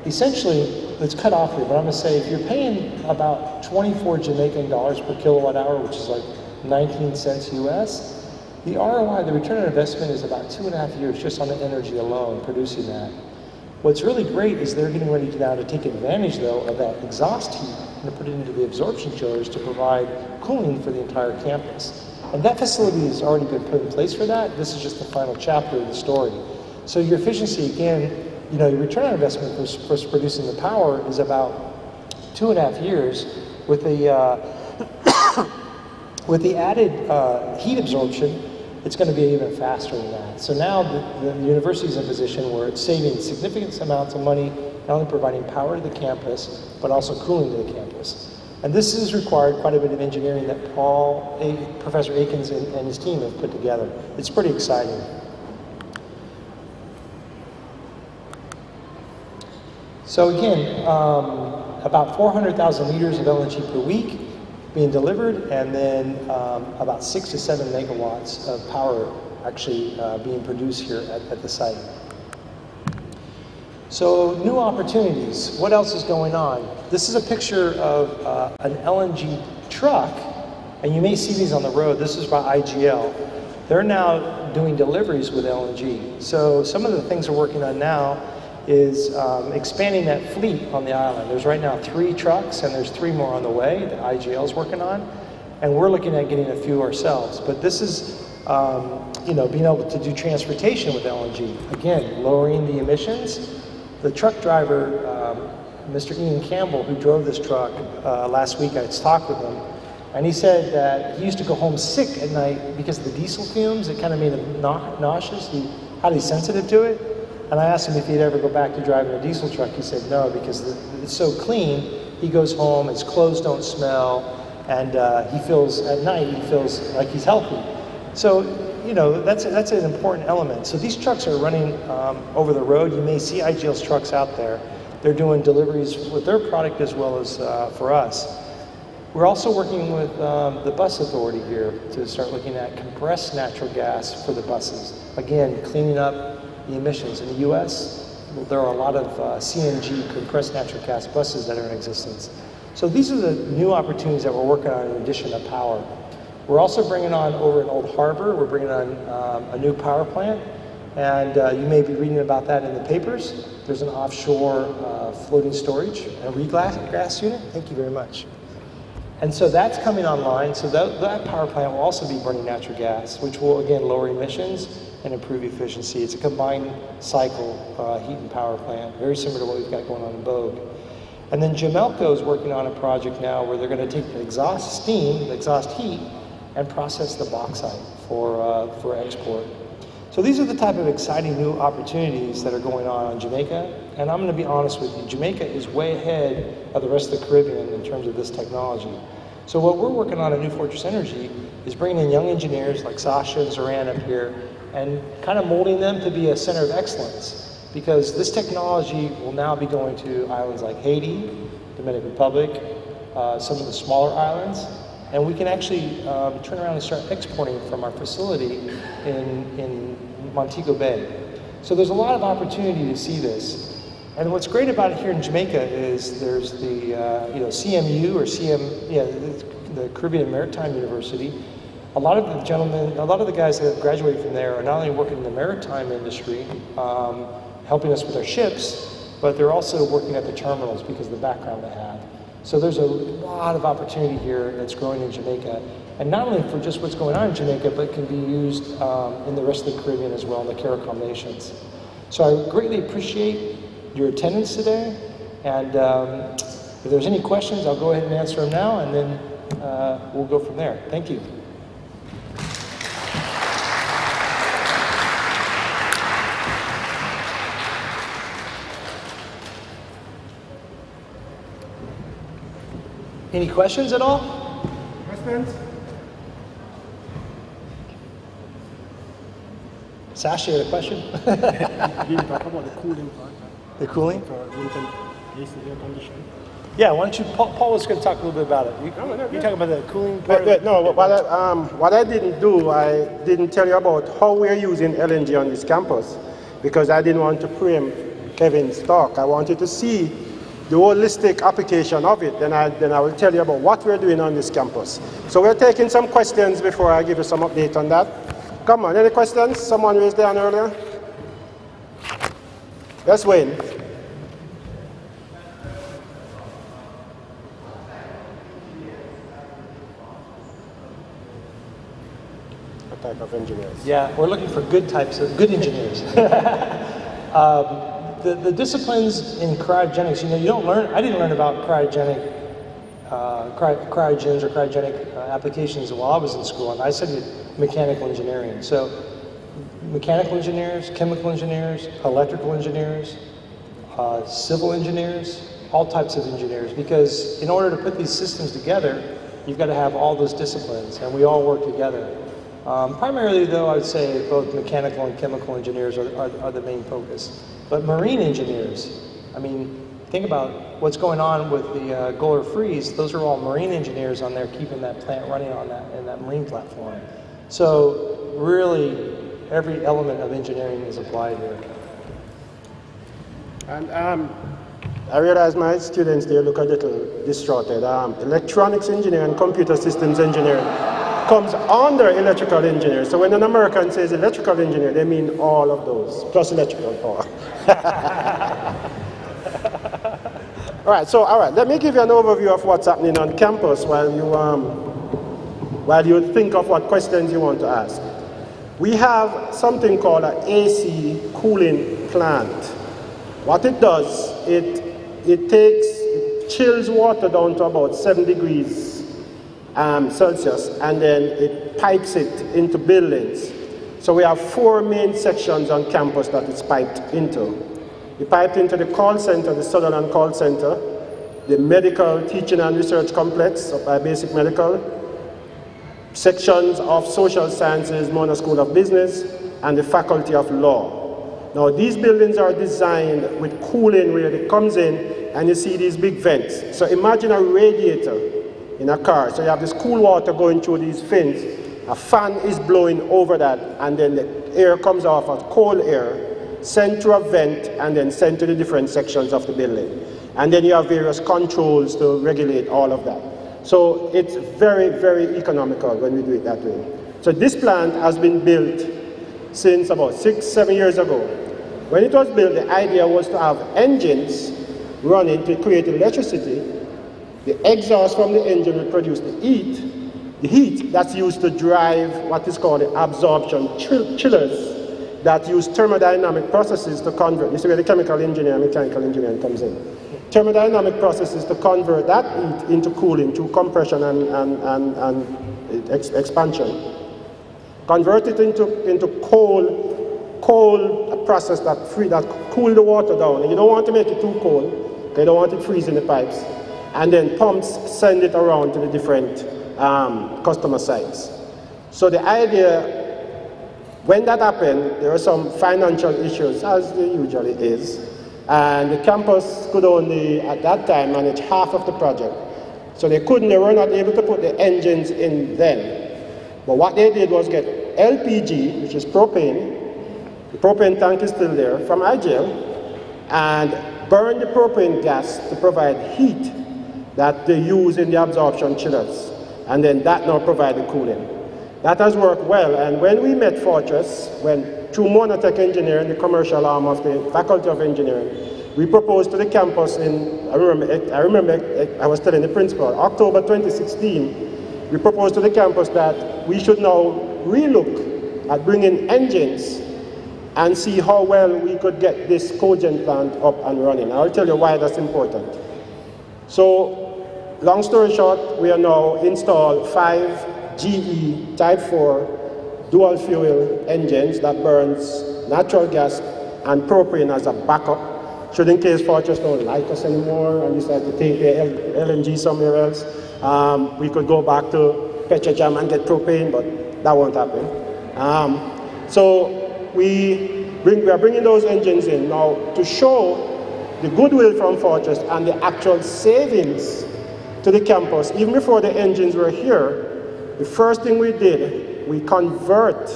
essentially, it's cut off here, but I'm going to say if you're paying about 24 Jamaican dollars per kilowatt hour, which is like 19 cents US, the ROI, the return on investment, is about 2.5 years just on the energy alone, producing that. What's really great is they're getting ready now to take advantage, though, of that exhaust heat and to put it into the absorption chillers to provide cooling for the entire campus. And that facility has already been put in place for that. This is just the final chapter of the story. So your efficiency, again, your return on investment for producing the power is about 2.5 years. With the added heat absorption, it's going to be even faster than that. So now the university is in a position where it's saving significant amounts of money, not only providing power to the campus, but also cooling to the campus. And this has required quite a bit of engineering that Professor Akins and his team have put together. It's pretty exciting. So again, about 400,000 liters of LNG per week being delivered, and then about 6 to 7 megawatts of power actually being produced here at the site. So new opportunities. What else is going on? This is a picture of an LNG truck, and you may see these on the road. This is by IGL. they're now doing deliveries with LNG. So some of the things we're working on now is expanding that fleet on the island. There's right now 3 trucks, and there's 3 more on the way that IGL is working on, and we're looking at getting a few ourselves. But this is, you know, being able to do transportation with LNG. Again, lowering the emissions. The truck driver, Mr. Ian Campbell, who drove this truck last week, I talked with him, and he said that he used to go home sick at night because of the diesel fumes. It kind of made him nauseous. He highly sensitive to it. And I asked him if he'd ever go back to driving a diesel truck. He said no, because it's so clean. He goes home, his clothes don't smell, and he feels, at night, he feels like he's healthy. So, you know, that's an important element. So these trucks are running over the road. You may see IGL's trucks out there. They're doing deliveries with their product as well as for us. We're also working with the bus authority here to start looking at compressed natural gas for the buses. Again, cleaning up the emissions. In the US, there are a lot of CNG, compressed natural gas buses that are in existence. So these are the new opportunities that we're working on in addition to power. We're also bringing on, over in Old Harbor, we're bringing on a new power plant, and you may be reading about that in the papers. There's an offshore floating storage and regas unit. Thank you very much. And so that's coming online, so that power plant will also be burning natural gas, which will, again, lower emissions and improve efficiency. It's a combined cycle heat and power plant, very similar to what we've got going on in Bogue. And then Jamelco is working on a project now where they're going to take the exhaust steam, the exhaust heat, and process the bauxite for export. So these are the type of exciting new opportunities that are going on Jamaica. And I'm going to be honest with you, Jamaica is way ahead of the rest of the Caribbean in terms of this technology. So what we're working on at New Fortress Energy is bringing in young engineers like Sasha and Zoran up here and kind of molding them to be a center of excellence, because this technology will now be going to islands like Haiti, Dominican Republic, some of the smaller islands, and we can actually turn around and start exporting from our facility in Montego Bay. So there's a lot of opportunity to see this. And what's great about it here in Jamaica is there's the CMU or the Caribbean Maritime University. A lot of the gentlemen, a lot of the guys that have graduated from there are not only working in the maritime industry, helping us with our ships, but they're also working at the terminals because of the background they have. So there's a lot of opportunity here that's growing in Jamaica, and not only for just what's going on in Jamaica, but can be used in the rest of the Caribbean as well, in the CARICOM nations. So I greatly appreciate your attendance today, and if there's any questions, I'll go ahead and answer them now, and then we'll go from there. Thank you. Any questions at all? Questions? Sasha, you had a question? You didn't talk about the cooling part. The cooling? For winter AC air conditioning. Yeah, why don't you, Paul was going to talk a little bit about it. You talk about the cooling part? No, what I didn't do, I didn't tell you about how we're using LNG on this campus, because I didn't want to preempt Kevin's talk. I wanted to see the holistic application of it, then I will tell you about what we're doing on this campus. So we're taking some questions before I give you some update on that. Come on, any questions? Someone raised their hand earlier? Yes, Wayne. What type of engineers? Yeah, we're looking for good engineers. The disciplines in cryogenics, you don't learn, I didn't learn about cryogens or cryogenic applications while I was in school, and I studied mechanical engineering. So mechanical engineers, chemical engineers, electrical engineers, civil engineers, all types of engineers, because in order to put these systems together, you've got to have all those disciplines, and we all work together. Primarily, though, I would say both mechanical and chemical engineers are the main focus. But marine engineers, I mean, think about what's going on with the Golar Freeze. Those are all marine engineers on there keeping that plant running on that marine platform. So really, every element of engineering is applied here. And I realize my students, they look a little distraughted. Electronics engineering and computer systems engineering. comes under electrical engineer. So when an American says electrical engineer, they mean all of those, plus electrical power. All right, let me give you an overview of what's happening on campus while you think of what questions you want to ask. We have something called an AC cooling plant. What it does, it chills water down to about 7 degrees Celsius, and then it pipes it into buildings. So we have 4 main sections on campus that it's piped into. We piped into the call center, the Sutherland Call Center, the medical teaching and research complex by Basic Medical, sections of social sciences, Mona School of Business, and the Faculty of Law. Now these buildings are designed with cooling where it comes in and you see these big vents. So imagine a radiator in a car. So you have this cool water going through these fins, a fan is blowing over that, and then the air comes off as cold air, sent through a vent, and then sent to the different sections of the building. And then you have various controls to regulate all of that. So it's very, very economical when we do it that way. So this plant has been built since about 6-7 years ago. When it was built, the idea was to have engines running to create electricity. The exhaust from the engine will produce the heat that's used to drive what is called the absorption chillers that use thermodynamic processes to convert. This is where the chemical engineer and mechanical engineering comes in. Thermodynamic processes to convert that heat into cooling through compression and expansion. Convert it into cold process that cool the water down. And you don't want to make it too cold, because you don't want it freezing the pipes. And then pumps send it around to the different customer sites. So the idea, when that happened, there were some financial issues, as there usually is. And the campus could only, at that time, manage half of the project. So they were not able to put the engines in then. But what they did was get LPG, which is propane. The propane tank is still there from IGL, and burn the propane gas to provide heat that they use in the absorption chillers. And then that now provide the cooling. That has worked well, and when we met Fortress, through Monatech Engineering, the commercial arm of the Faculty of Engineering, we proposed to the campus I remember I was telling the principal, October 2016, we proposed to the campus that we should now relook at bringing engines and see how well we could get this cogen plant up and running. I'll tell you why that's important. So, long story short, we are now installed 5 GE Type 4 dual fuel engines that burns natural gas and propane as a backup, should in case Fortress don't like us anymore and decide to take their LNG somewhere else. We could go back to Petrojam and get propane, but that won't happen. So we are bringing those engines in now to show the goodwill from Fortress and the actual savings to the campus. Even before the engines were here, the first thing we did, we converted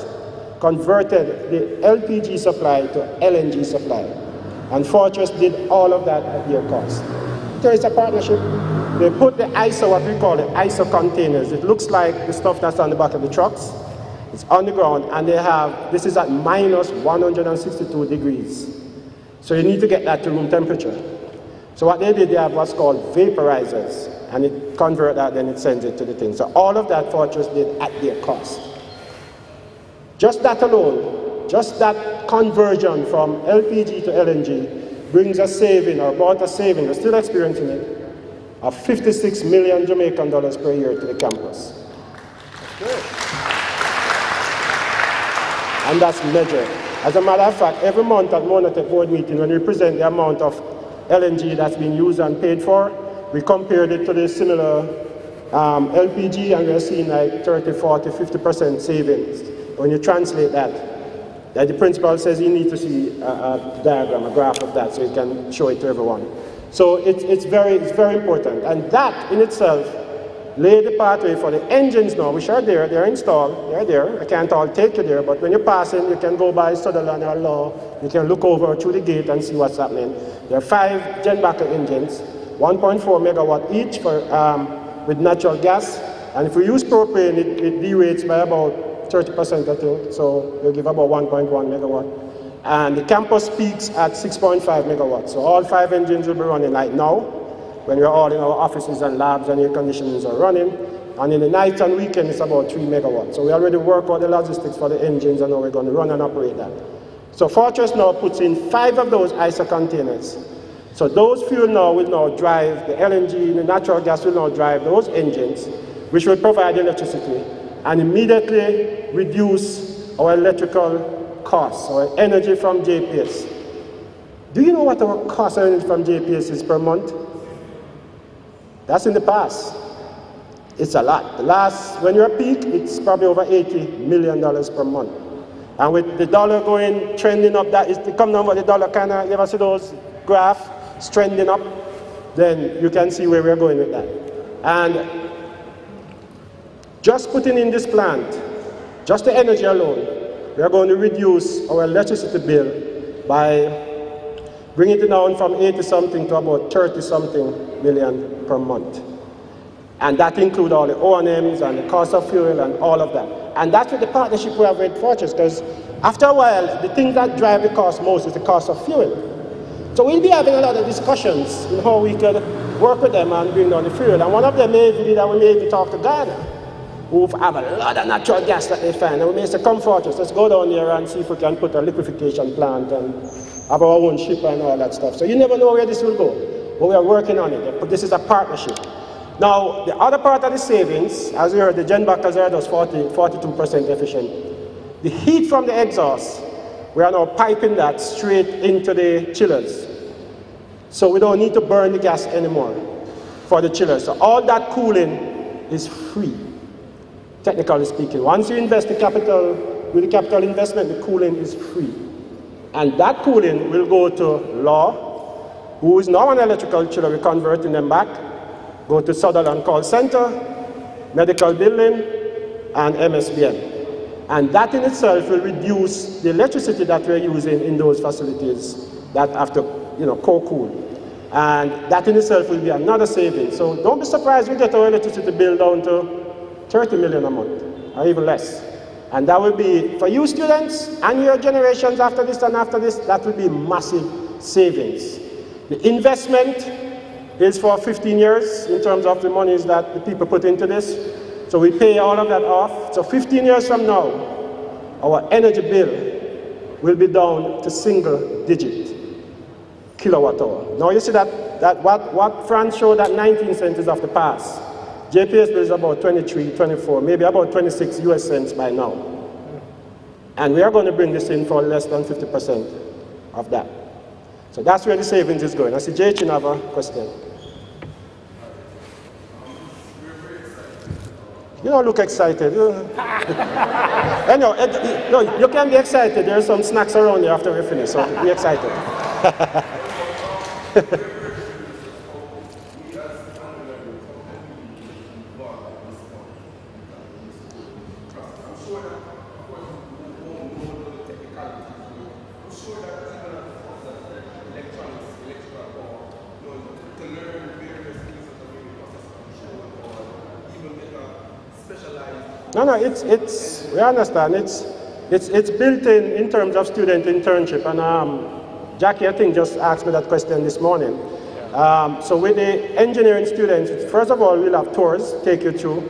the LPG supply to LNG supply. And Fortress did all of that at their cost. So it's a partnership. They put the ISO, what we call the ISO containers. It looks like the stuff that's on the back of the trucks. It's on the ground, and this is at minus 162 degrees. So you need to get that to room temperature. So what they did, they have what's called vaporizers, and it converts that, then it sends it to the thing. So all of that Fortress did at their cost. Just that alone, just that conversion from LPG to LNG brings a saving, or about a saving, we're still experiencing it, of 56 million Jamaican dollars per year to the campus. Good. And that's measured. As a matter of fact, every month at Monatech board meeting, when we present the amount of LNG that's been used and paid for, we compared it to the similar LPG, and we're seeing like 30, 40, 50% savings. When you translate that, the principal says you need to see a diagram, a graph of that, so you can show it to everyone. So it's very important, and that in itself laid the pathway for the engines now, which are there, they're installed, they're there. I can't all take you there, but when you're passing, you can go by Sutherland or Law, you can look over through the gate and see what's happening. There are 5 Jenbacher engines, 1.4 megawatt each with natural gas, And if we use propane, it derates by about 30%, I think, so we'll give about 1.1 megawatt. And the campus peaks at 6.5 megawatts. So all 5 engines will be running like now, when we're all in our offices and labs and air conditionings are running. And in the night and weekend, it's about 3 megawatts. So we already work out the logistics for the engines and how we're going to run and operate that. So Fortress now puts in 5 of those ISO containers. So those fuel now will now drive the LNG, the natural gas will now drive those engines, which will provide electricity and immediately reduce our electrical costs, or energy from JPS. Do you know what our cost of energy from JPS is per month? That's in the past. It's a lot. When you're peak, it's probably over $80 million per month. And with the dollar trending up, it comes down with the dollar kind of, you ever see those graphs trending up? Then you can see where we're going with that. And just putting in this plant, just the energy alone, we are going to reduce our electricity bill by bringing it down from 80-something to about 30-something million per month. And that includes all the O&Ms and the cost of fuel and all of that. And that's with the partnership we have with Fortress, because after a while, the thing that drive the cost most is the cost of fuel. So we'll be having a lot of discussions in how we could work with them and bring down the fuel. And one of them may be that we may even talk to Ghana, who have a lot of natural gas that they find. And we may say, come Fortress, let's go down here and see if we can put a liquefaction plant and have our own ship and all that stuff. So you never know where this will go, but we are working on it. But this is a partnership. Now, the other part of the savings, as we heard, the gen back has heard us 42% efficient. The heat from the exhaust, we are now piping that straight into the chillers. So we don't need to burn the gas anymore for the chillers. So all that cooling is free, technically speaking. Once you invest the capital, with the capital investment, the cooling is free. And that cooling will go to Law, who is now an electrical chiller, we're converting them back, go to Sutherland Call Center, Medical Building, and MSBN. And that in itself will reduce the electricity that we're using in those facilities that have to, co-cool. And that in itself will be another saving. So don't be surprised we get our electricity bill down to 30 million a month, or even less. And that will be, for you students and your generations after this and after this, that will be massive savings. The investment is for 15 years in terms of the monies that the people put into this. So we pay all of that off. So 15 years from now, our energy bill will be down to single-digit kilowatt hour. Now you see that what Frant showed at 19 cents is of the past. JPS bill is about 23, 24, maybe about 26 US cents by now. And we are going to bring this in for less than 50% of that. So that's where the savings is going. I see Jay Chin have a question. You don't look excited. Anyway, no, you can be excited. There are some snacks around here after we finish, so be excited. No, we understand. It's built in terms of student internship. And Jackie, I think, just asked me that question this morning. So with the engineering students, first of all, we'll have tours, take you through.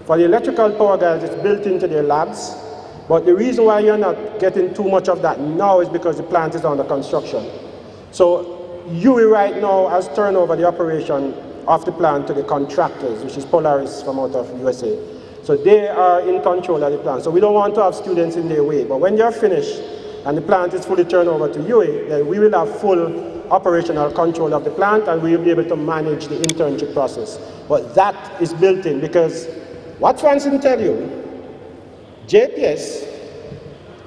For the electrical power guys, it's built into their labs. But the reason why you're not getting too much of that now is because the plant is under construction. So UE right now has turned over the operation of the plant to the contractors, which is Polaris from out of USA. So they are in control of the plant. So we don't want to have students in their way. But when you're finished and the plant is fully turned over to UE, then we will have full operational control of the plant and we will be able to manage the internship process. But that is built in because what Frant didn't tell you, JPS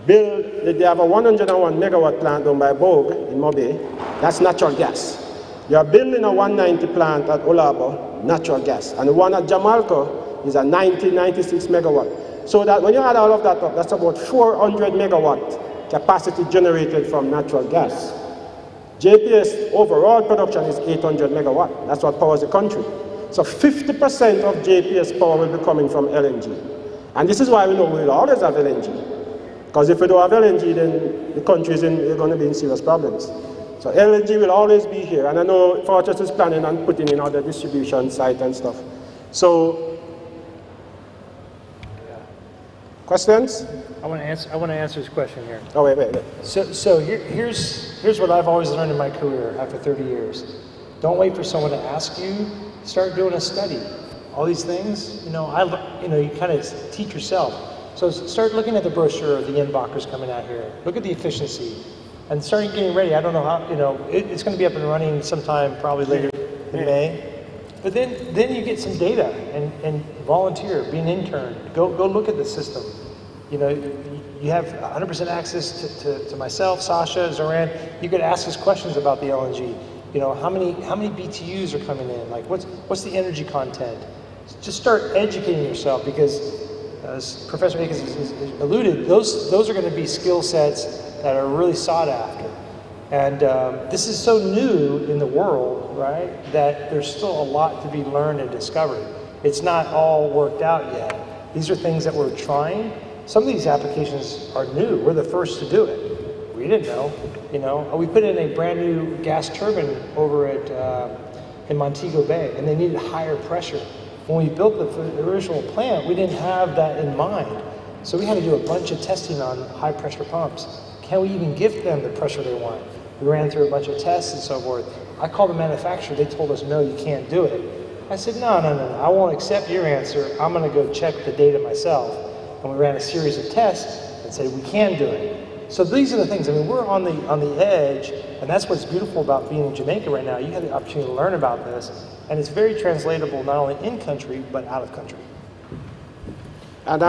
they have a 101 megawatt plant down by Bogue in Mobe. That's natural gas. They are building a 190 plant at Olabo, natural gas. And the one at Jamalco is a 96 megawatt. So that when you add all of that up, that's about 400 megawatt capacity generated from natural gas. JPS overall production is 800 megawatt. That's what powers the country. So 50% of JPS power will be coming from LNG. And this is why we know we'll always have LNG. Because if we don't have LNG, then the country is going to be in serious problems. So LNG will always be here. And I know Fortress is planning on putting in other distribution sites and stuff. So, questions? I want to answer this question here. Oh, wait. So here's what I've always learned in my career after 30 years. Don't wait for someone to ask you. Start doing a study. All these things, you kind of teach yourself. So start looking at the brochure of the Inbockers coming out here. Look at the efficiency, and start getting ready. I don't know how. It's going to be up and running sometime, probably later in May. But then you get some data and volunteer, be an intern. Go look at the system. You have 100% access to myself, Sasha, Zoran. You could ask us questions about the LNG. How many BTUs are coming in? Like what's the energy content? Just start educating yourself, because as Professor Akins has alluded, those are going to be skill sets that are really sought after. And this is so new in the world, right, that there's still a lot to be learned and discovered. It's not all worked out yet. These are things that we're trying. Some of these applications are new. We're the first to do it. We didn't know. We put in a brand new gas turbine over at in Montego Bay, and they needed higher pressure. When we built the original plant, we didn't have that in mind. So we had to do a bunch of testing on high pressure pumps. Can we even give them the pressure they want? We ran through a bunch of tests and so forth. I called the manufacturer. They told us, no, you can't do it. I said, no. I won't accept your answer. I'm going to go check the data myself. And we ran a series of tests and said, we can do it. So these are the things. I mean, we're on the edge, and that's what's beautiful about being in Jamaica right now. You have the opportunity to learn about this, and it's very translatable not only in country but out of country. And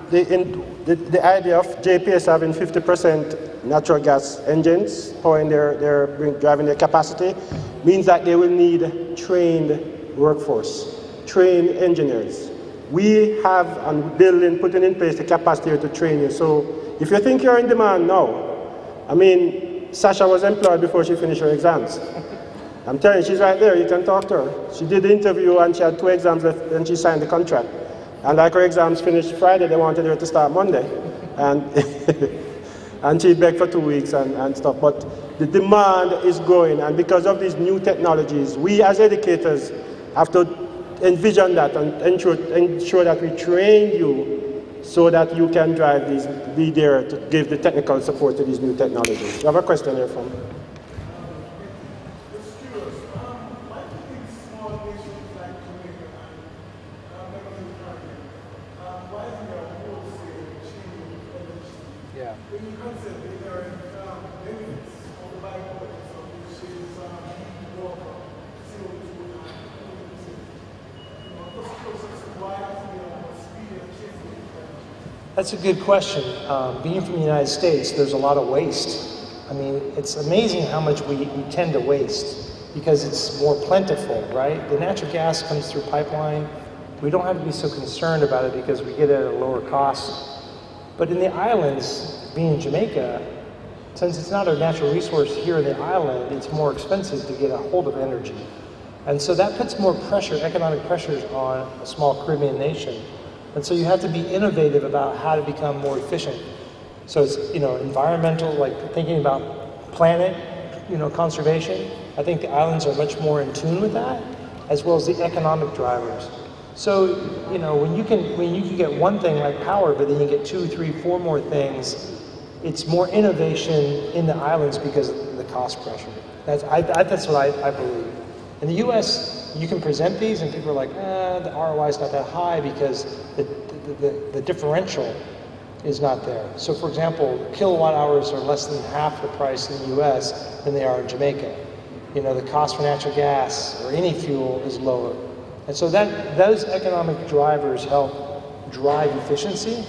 the idea of JPS having 50% natural gas engines powering driving their capacity means that they will need trained workforce, trained engineers. We have putting in place the capacity to train you. So if you think you're in demand now, Sasha was employed before she finished her exams. I'm telling you, she's right there. You can talk to her. She did the interview and she had 2 exams left, and she signed the contract. And like her exams finished Friday, they wanted her to start Monday. And and she begged for 2 weeks and stuff. But the demand is growing, and because of these new technologies, we as educators have to envision that and ensure that we train you so that you can be there to give the technical support to these new technologies. You have a question here from? That's a good question. Being from the United States, there's a lot of waste. It's amazing how much we tend to waste because it's more plentiful, right? The natural gas comes through pipeline. We don't have to be so concerned about it because we get it at a lower cost. But in the islands, being in Jamaica, since it's not a natural resource here in the island, it's more expensive to get a hold of energy. And so that puts more pressure, economic pressures on a small Caribbean nation. And so you have to be innovative about how to become more efficient. So it's, environmental, like thinking about planet, conservation. I think the islands are much more in tune with that, as well as the economic drivers. So, when you can get one thing like power, but then you get 2, 3, 4 more things, it's more innovation in the islands because of the cost pressure. That's what I believe. In the U.S., you can present these and people are like, the ROI is not that high because the differential is not there. So for example, kilowatt hours are less than half the price in the U.S. than they are in Jamaica. The cost for natural gas or any fuel is lower. And so those economic drivers help drive efficiency.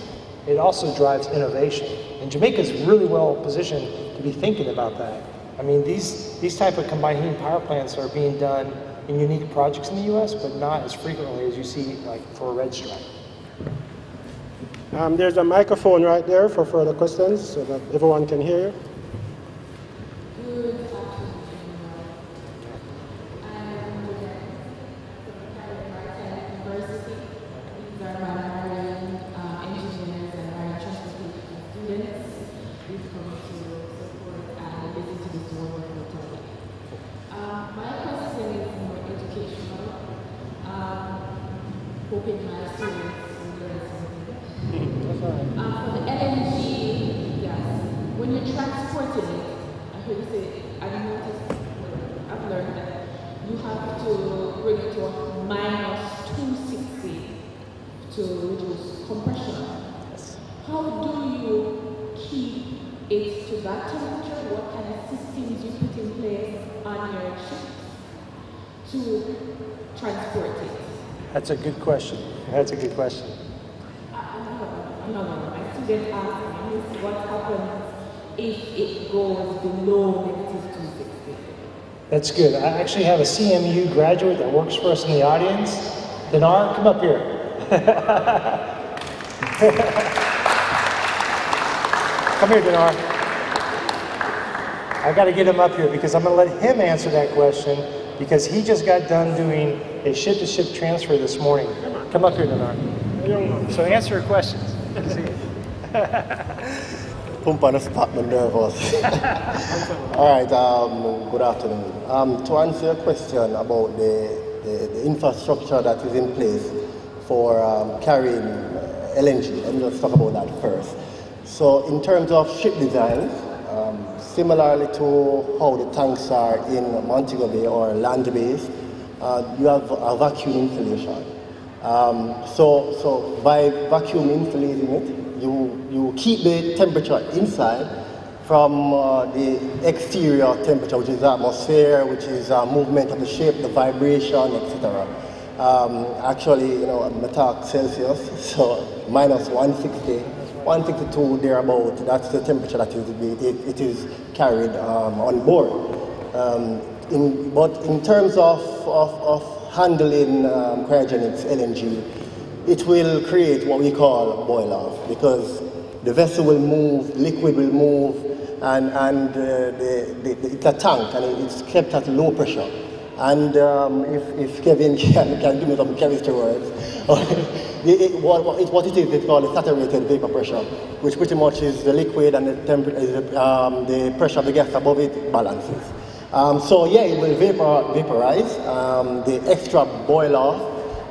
It also drives innovation. And Jamaica is really well positioned to be thinking about that. These type of combined heat and power plants are being done in unique projects in the U.S., but not as frequently as you see like for a red stripe. There's a microphone right there for further questions so that everyone can hear you. hoping my students will learn something. That's all right. For the LNG gas, when you're transporting it, I heard you say, I've learned that you have to bring it to a -260 to reduce compression. How do you keep it to that temperature? What kind of systems you put in place on your ships to transport it? That's a good question. That's a good question. No. My student asked me what happens if it goes below -260. That's good. I actually have a CMU graduate that works for us in the audience. Dinar, come up here. Come here, Dinar. I got to get him up here because I'm going to let him answer that question because he just got done doing a ship-to-ship transfer this morning. Come up here, Dinar. So answer your questions. Pump on the spot, I'm nervous. All right, good afternoon. To answer your question about the infrastructure that is in place for carrying LNG, let me just talk about that first. So in terms of ship design, similarly to how the tanks are in Montego Bay or land-based, you have a vacuum insulation. So by vacuum insulating it, you keep the temperature inside from the exterior temperature, which is the atmosphere, which is movement of the ship, the vibration, etc. Actually, I talk Celsius, so -160, 162 thereabout. That's the temperature that it is carried on board. But in terms of handling cryogenics LNG, it will create what we call boil-off because the vessel will move, liquid will move, and it's a tank and it's kept at low pressure. And if Kevin can give me some chemistry words, what it is, it's called a saturated vapor pressure, which pretty much is the liquid and the pressure of the gas above it balances. So yeah, it will vaporize. The extra boil-off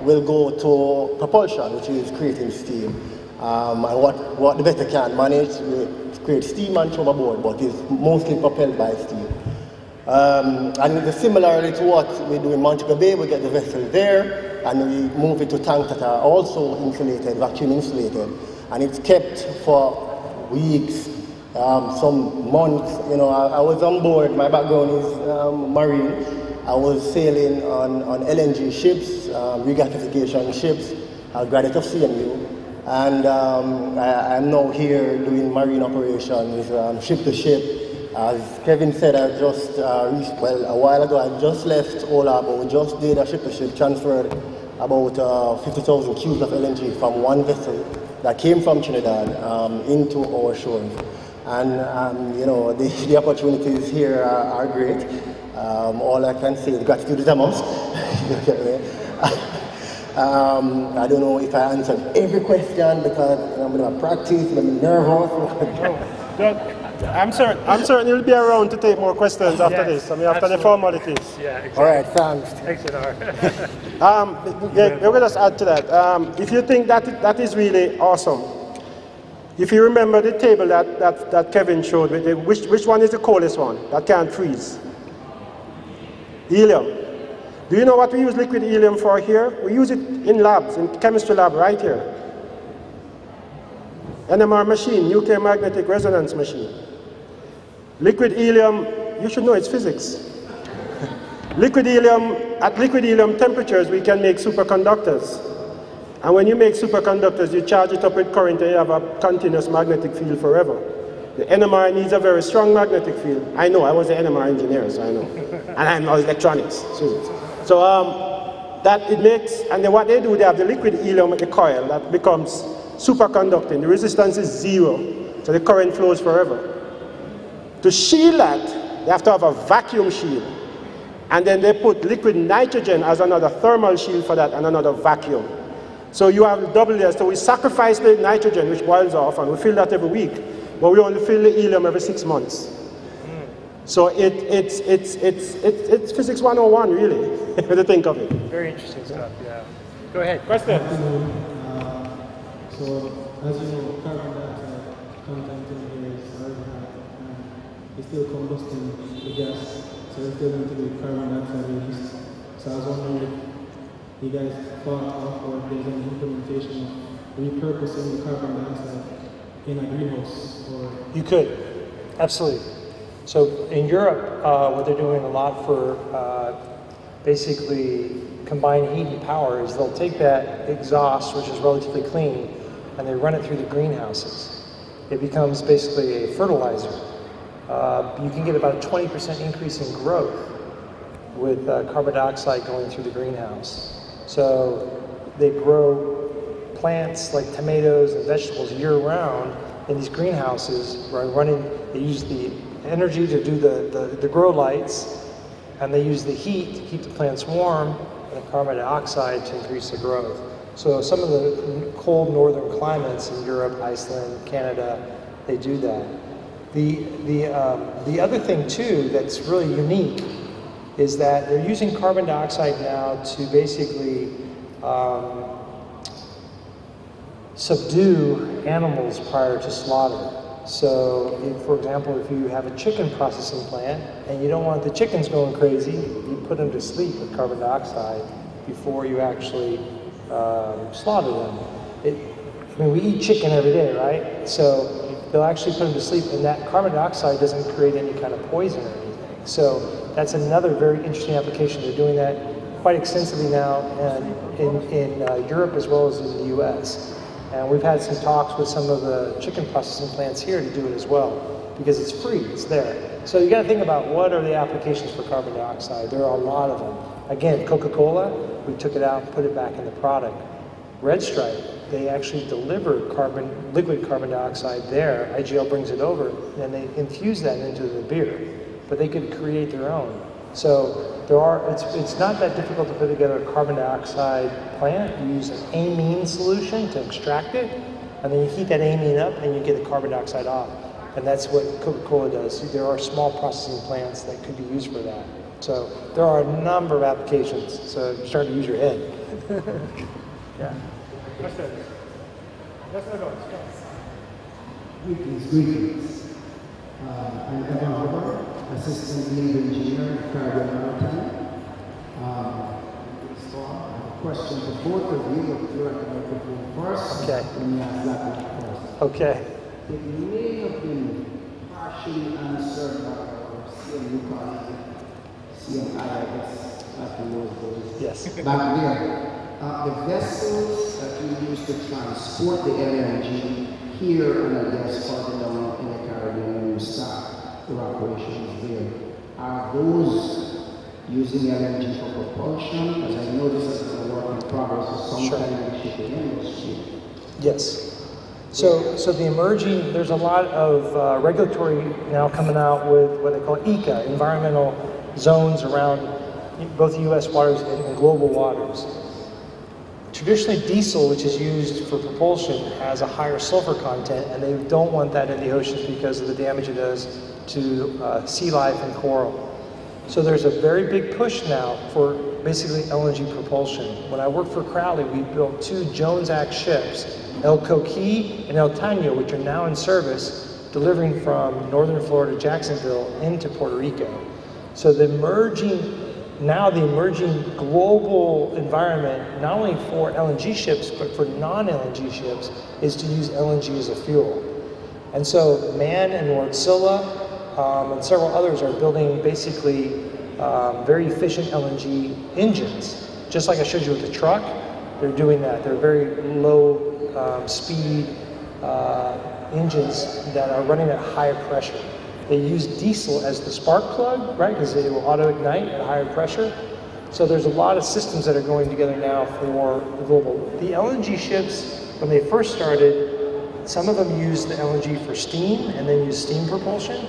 will go to propulsion, which is creating steam. And what the vessel can manage will create steam and throw aboard, but it's mostly propelled by steam. And similarly to what we do in Montego Bay, we get the vessel there and we move it to tanks that are also insulated, vacuum insulated, and it's kept for weeks, some months. I was on board, my background is marine. I was sailing on LNG ships, regasification ships, a graduate of CMU, and I'm now here doing marine operations, ship to ship. As Kevin said, I just a while ago, I just left OLAB, we just did a ship to ship, transferred about 50,000 cubes of LNG from one vessel that came from Trinidad into our shores. And the opportunities here are great. All I can say is gratitude is a must. I don't know if I answered every question because I'm going to practice, I'm nervous. I'm certain you'll be around to take more questions after this. After the formalities. Yeah, exactly. All right, thanks. Thanks, Dinar. We'll just add to that. If you think that is really awesome, if you remember the table that Kevin showed, which one is the coldest one that can't freeze? Helium. Do you know what we use liquid helium for here? We use it in labs, in chemistry lab right here. NMR machine, nuclear magnetic resonance machine. Liquid helium, you should know it's physics. At liquid helium temperatures, we can make superconductors. And when you make superconductors, you charge it up with current and you have a continuous magnetic field forever. The NMR needs a very strong magnetic field. I know, I was an NMR engineer, so I know. And I'm not electronics. So that it makes, and then what they do, they have the liquid helium at the coil that becomes superconducting. The resistance is 0, so the current flows forever. To shield that, they have to have a vacuum shield. And then they put liquid nitrogen as another thermal shield for that and another vacuum. So you have double layers. So we sacrifice the nitrogen, which boils off, and we fill that every week. But we only fill the helium every 6 months. So it's physics 101, really, when you think of it. Very interesting stuff, yeah. Go ahead. Question. So, as you know, carbon dioxide content in here is very high, and it's still combusting the gas, so it's still going to be carbon dioxide released. So I was wondering if you guys thought of, or if there's any implementation of repurposing the carbon dioxide in a greenhouse, or... You could, absolutely. So in Europe, what they're doing a lot for basically combined heat and power is they'll take that exhaust, which is relatively clean, and they run it through the greenhouses. It becomes basically a fertilizer. You can get about a 20% increase in growth with carbon dioxide going through the greenhouse. So they grow plants like tomatoes and vegetables year-round in these greenhouses, they use the energy to do the grow lights, and they use the heat to keep the plants warm, and the carbon dioxide to increase the growth. So some of the cold northern climates in Europe, Iceland, Canada, they do that. The other thing too that's really unique is that they're using carbon dioxide now to basically subdue animals prior to slaughter. So, for example, if you have a chicken processing plant and you don't want the chickens going crazy, you put them to sleep with carbon dioxide before you actually slaughter them. I mean, we eat chicken every day, right? So they'll actually put them to sleep, and that carbon dioxide doesn't create any kind of poison or anything. So that's another very interesting application. They're doing that quite extensively now in Europe as well as in the US. And we've had some talks with some of the chicken processing plants here to do it as well, because it's free, it's there. So you got to think about what are the applications for carbon dioxide. There are a lot of them. Again, Coca-Cola, we took it out and put it back in the product. Red Stripe, they actually deliver liquid carbon dioxide there. IGL brings it over, and they infuse that into the beer. But they could create their own. So it's not that difficult to put together a carbon dioxide plant. You use an amine solution to extract it, and then you heat that amine up and you get the carbon dioxide off. And that's what Coca-Cola does. There are small processing plants that could be used for that. So there are a number of applications. So you're starting to use your head. Yeah. Greetings. I'm Evan Hubbard, Assistant Lead Engineer at Cryogenic. So I have a question for both of you, if you're at the microphone first. Okay. Let me ask that one first. Okay. It may have been partially answered by our CMU CMI, I guess, after those Yes. back there. The vessels that you use to transport the LNG here, and I guess further down in the Caribbean when you start your operations there, are those using LNG for propulsion? As I know this is a work in progress for some Sure. kind of shipping industry. Yes. So there's a lot of regulatory now coming out with what they call ECA, environmental zones around both U.S. waters and global waters. Traditionally, diesel, which is used for propulsion, has a higher sulfur content, and they don't want that in the oceans because of the damage it does to sea life and coral. So there's a very big push now for basically LNG propulsion. When I worked for Crowley, we built 2 Jones Act ships, El Coqui and El Taño, which are now in service, delivering from northern Florida, Jacksonville, into Puerto Rico. So the emerging global environment, not only for LNG ships, but for non-LNG ships, is to use LNG as a fuel. And so MAN and Wärtsilä and several others are building basically very efficient LNG engines. Just like I showed you with the truck, they're doing that. They're very low speed engines that are running at higher pressure. They use diesel as the spark plug, right? Because it will auto-ignite at higher pressure. So there's a lot of systems that are going together now for the global. The LNG ships, when they first started, some of them used the LNG for steam and then used steam propulsion.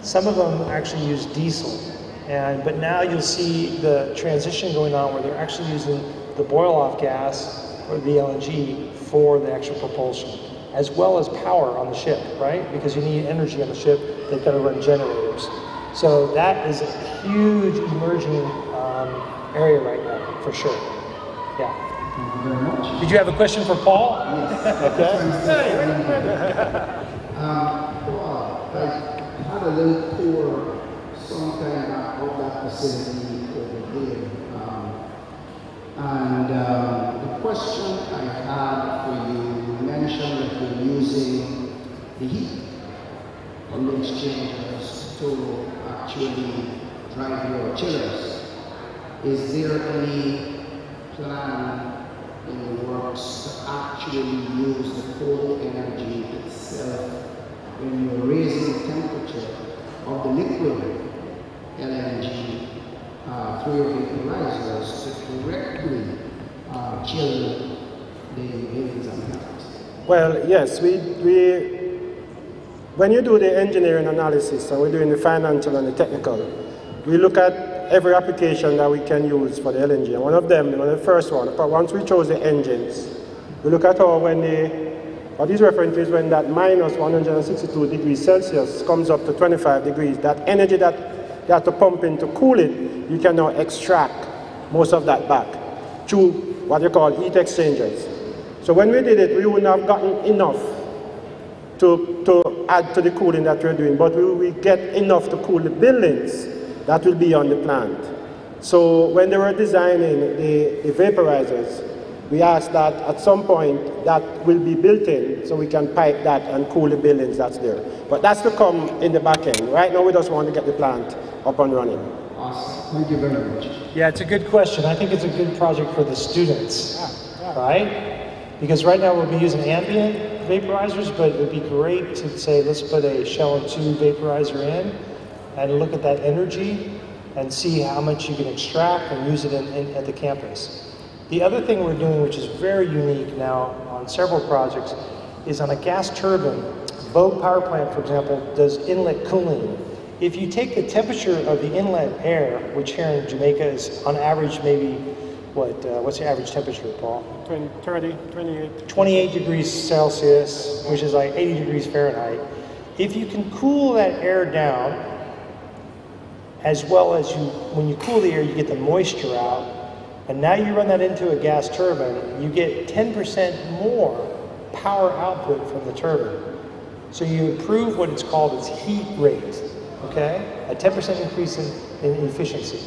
Some of them actually use diesel. But now you'll see the transition going on where they're actually using the boil-off gas or the LNG for the actual propulsion, as well as power on the ship, right? Because you need energy on the ship, they've got to run generators. So that is a huge emerging area right now, for sure. Yeah. Thank you very much. Did you have a question for Paul? Yes. Paul, I had a little tour sometime of that facility over there. And the question I had for you mentioned that you're using the heat from the exchangers to actually drive your chillers. Is there any plan in the works to actually use the cold energy itself when you're raising the temperature of the liquid LNG through your vaporizers to directly chill the buildings and plants? Well, yes, when you do the engineering analysis and we're doing the financial and the technical, we look at every application that we can use for the LNG. And one of the first one, once we chose the engines, we look at how what he's referring to is when that minus 162 degrees Celsius comes up to 25 degrees, that energy that you have to pump in to cool it, you can now extract most of that back through what you call heat exchangers. So when we did it, we wouldn't have gotten enough to add to the cooling that we're doing, but we get enough to cool the buildings that will be on the plant. So when they were designing the vaporizers, we asked that at some point that will be built in so we can pipe that and cool the buildings that's there. But that's to come in the back end. Right now we just want to get the plant up and running. Awesome. Thank you very much. Yeah, it's a good question. I think it's a good project for the students, right? Because right now we'll be using ambient vaporizers, but it would be great to say, let's put a shell and tube vaporizer in and look at that energy and see how much you can extract and use it at the campus. The other thing we're doing, which is very unique now on several projects, is on a gas turbine. Vogue Power Plant, for example, does inlet cooling. If you take the temperature of the inlet air, which here in Jamaica is on average maybe, what's the average temperature, Paul? 30, 28. 28 degrees Celsius, which is like 80 degrees Fahrenheit. If you can cool that air down, as well as when you cool the air, you get the moisture out, and now you run that into a gas turbine, you get 10% more power output from the turbine. So you improve what it's called its heat rate, okay? A 10% increase in efficiency.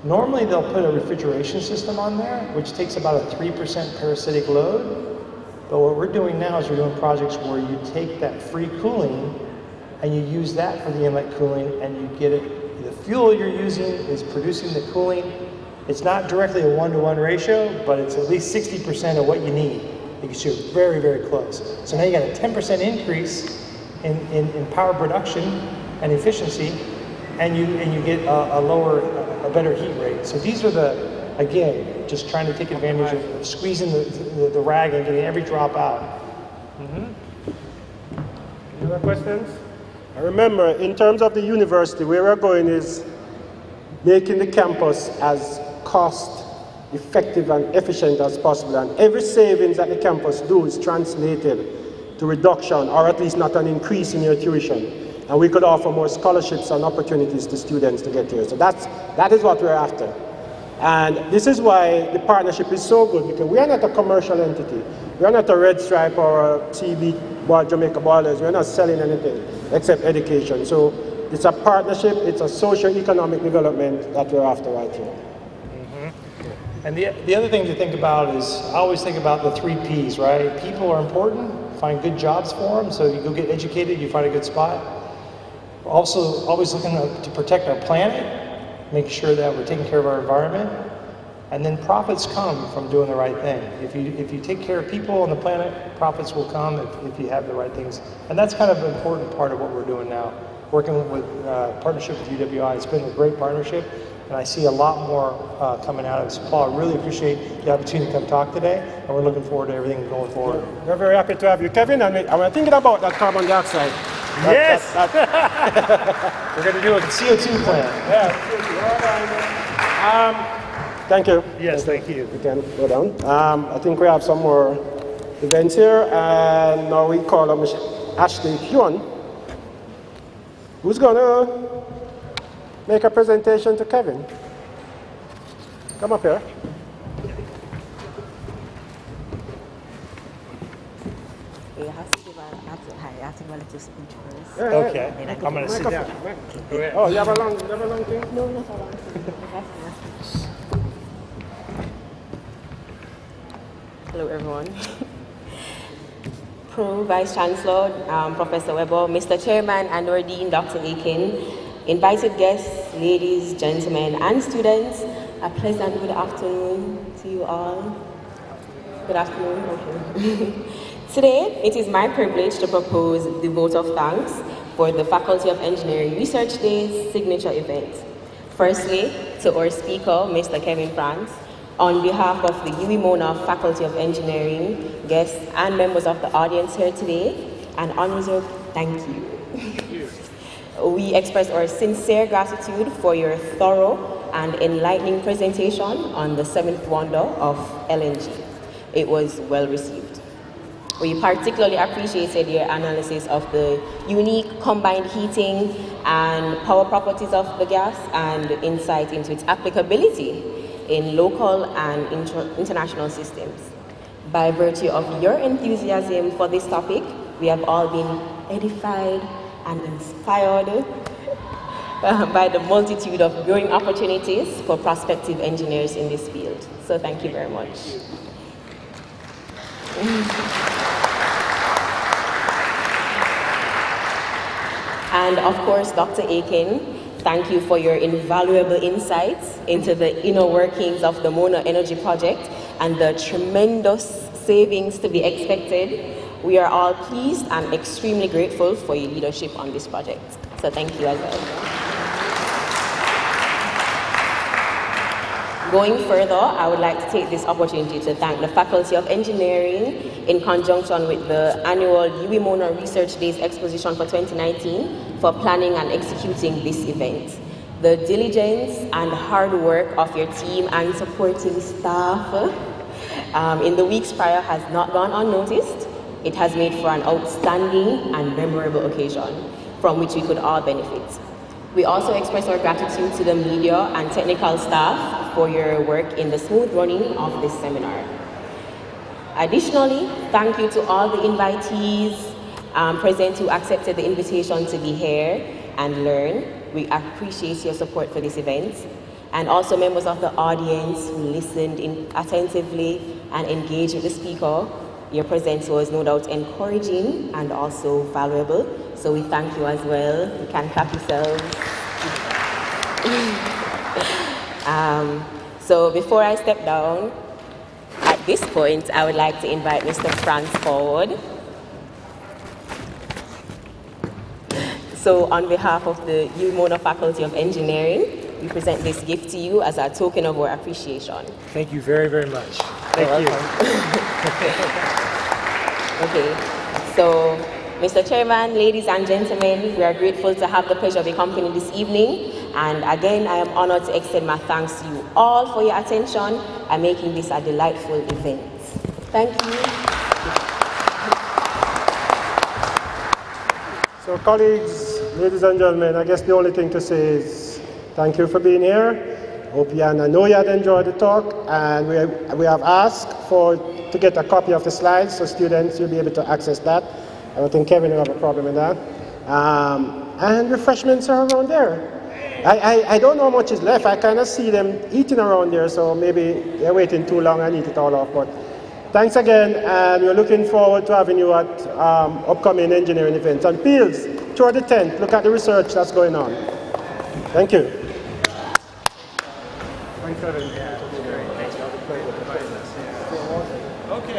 Normally they'll put a refrigeration system on there, which takes about a 3% parasitic load. But what we're doing now is we're doing projects where you take that free cooling and you use that for the inlet cooling, and you get it, the fuel you're using is producing the cooling. It's not directly a 1-to-1 ratio, but it's at least 60% of what you need. Because you're very, very close. So now you got a 10% increase in power production and efficiency, and you get a better heat rate. So these are again, just trying to take advantage of squeezing the rag and getting every drop out. Any other questions? Remember, in terms of the university, where we're going is making the campus as cost effective and efficient as possible, and every savings that the campus do is translated to reduction, or at least not an increase in your tuition, and we could offer more scholarships and opportunities to students to get here. So that is what we're after, and this is why the partnership is so good, because we are not a commercial entity. We are not a Red Stripe or a CB Jamaica Boilers. We're not selling anything except education. So it's a partnership, it's a socio-economic development that we're after right here. And the other thing to think about is, I always think about the 3 Ps, right? People are important, find good jobs for them, so you go get educated, you find a good spot. We're also always looking to protect our planet, make sure that we're taking care of our environment, and then profits come from doing the right thing. If you take care of people on the planet, profits will come if you have the right things. And that's kind of an important part of what we're doing now, working with partnership with UWI. It's been a great partnership. And I see a lot more coming out of this. Paul, I really appreciate the opportunity to come talk today, and we're looking forward to everything going forward. We're very happy to have you, Kevin, and I'm thinking about that carbon dioxide. Yes! We're going to do a CO2 plant. Yeah. Thank you. Yes, thank you. We can go down. I think we have some more events here, and now we call on Ashley Hyun, who's going to make a presentation to Kevin. Come up here. wanted to speak first. Okay, I'm going to sit down. Go ahead. Oh, you have a long thing? No, not a long thing. Hello, everyone. Pro Vice Chancellor, Professor Weber, Mr. Chairman and our Dean, Dr. Aiken, invited guests, ladies, gentlemen, and students, a pleasant good afternoon to you all. Good afternoon. Okay. Today, it is my privilege to propose the vote of thanks for the Faculty of Engineering Research Day's signature event. Firstly, to our speaker, Mr. Kevin Frant, on behalf of the UWI-MONA Faculty of Engineering, guests, and members of the audience here today, an unreserved thank you. We express our sincere gratitude for your thorough and enlightening presentation on the seventh wonder of LNG. It was well received. We particularly appreciated your analysis of the unique combined heating and power properties of the gas and insight into its applicability in local and international systems. By virtue of your enthusiasm for this topic, we have all been edified and inspired by the multitude of growing opportunities for prospective engineers in this field. So thank you very much. And of course, Dr. Aiken, thank you for your invaluable insights into the inner workings of the Mona Energy Project and the tremendous savings to be expected. We are all pleased and extremely grateful for your leadership on this project. So thank you as well. Going further, I would like to take this opportunity to thank the Faculty of Engineering in conjunction with the annual UWI-MONA Research Days Exposition for 2019 for planning and executing this event. The diligence and hard work of your team and supporting staff in the weeks prior has not gone unnoticed. It has made for an outstanding and memorable occasion from which we could all benefit. We also express our gratitude to the media and technical staff for your work in the smooth running of this seminar. Additionally, thank you to all the invitees present who accepted the invitation to be here and learn. We appreciate your support for this event. And also members of the audience who listened attentively and engaged with the speaker. Your presence was no doubt encouraging and also valuable. So we thank you as well. You can clap yourselves. So before I step down, at this point, I would like to invite Mr. Frant forward. So on behalf of the UWI-MONA Faculty of Engineering, we present this gift to you as a token of our appreciation. Thank you very, very much. Thank you. Okay, so Mr. Chairman, ladies and gentlemen, we are grateful to have the pleasure of your company this evening. And again, I am honored to extend my thanks to you all for your attention and making this a delightful event. Thank you. So colleagues, ladies and gentlemen, I guess the only thing to say is thank you for being here. I know you had enjoyed the talk, and we have asked to get a copy of the slides, so students will be able to access that. I don't think Kevin will have a problem with that. And refreshments are around there. I don't know how much is left. I kind of see them eating around there, so maybe they're waiting too long and eat it all off. But thanks again, and we're looking forward to having you at upcoming engineering events. And Peels, toward the 10th, look at the research that's going on. Thank you. Thanks, Kevin. Okay,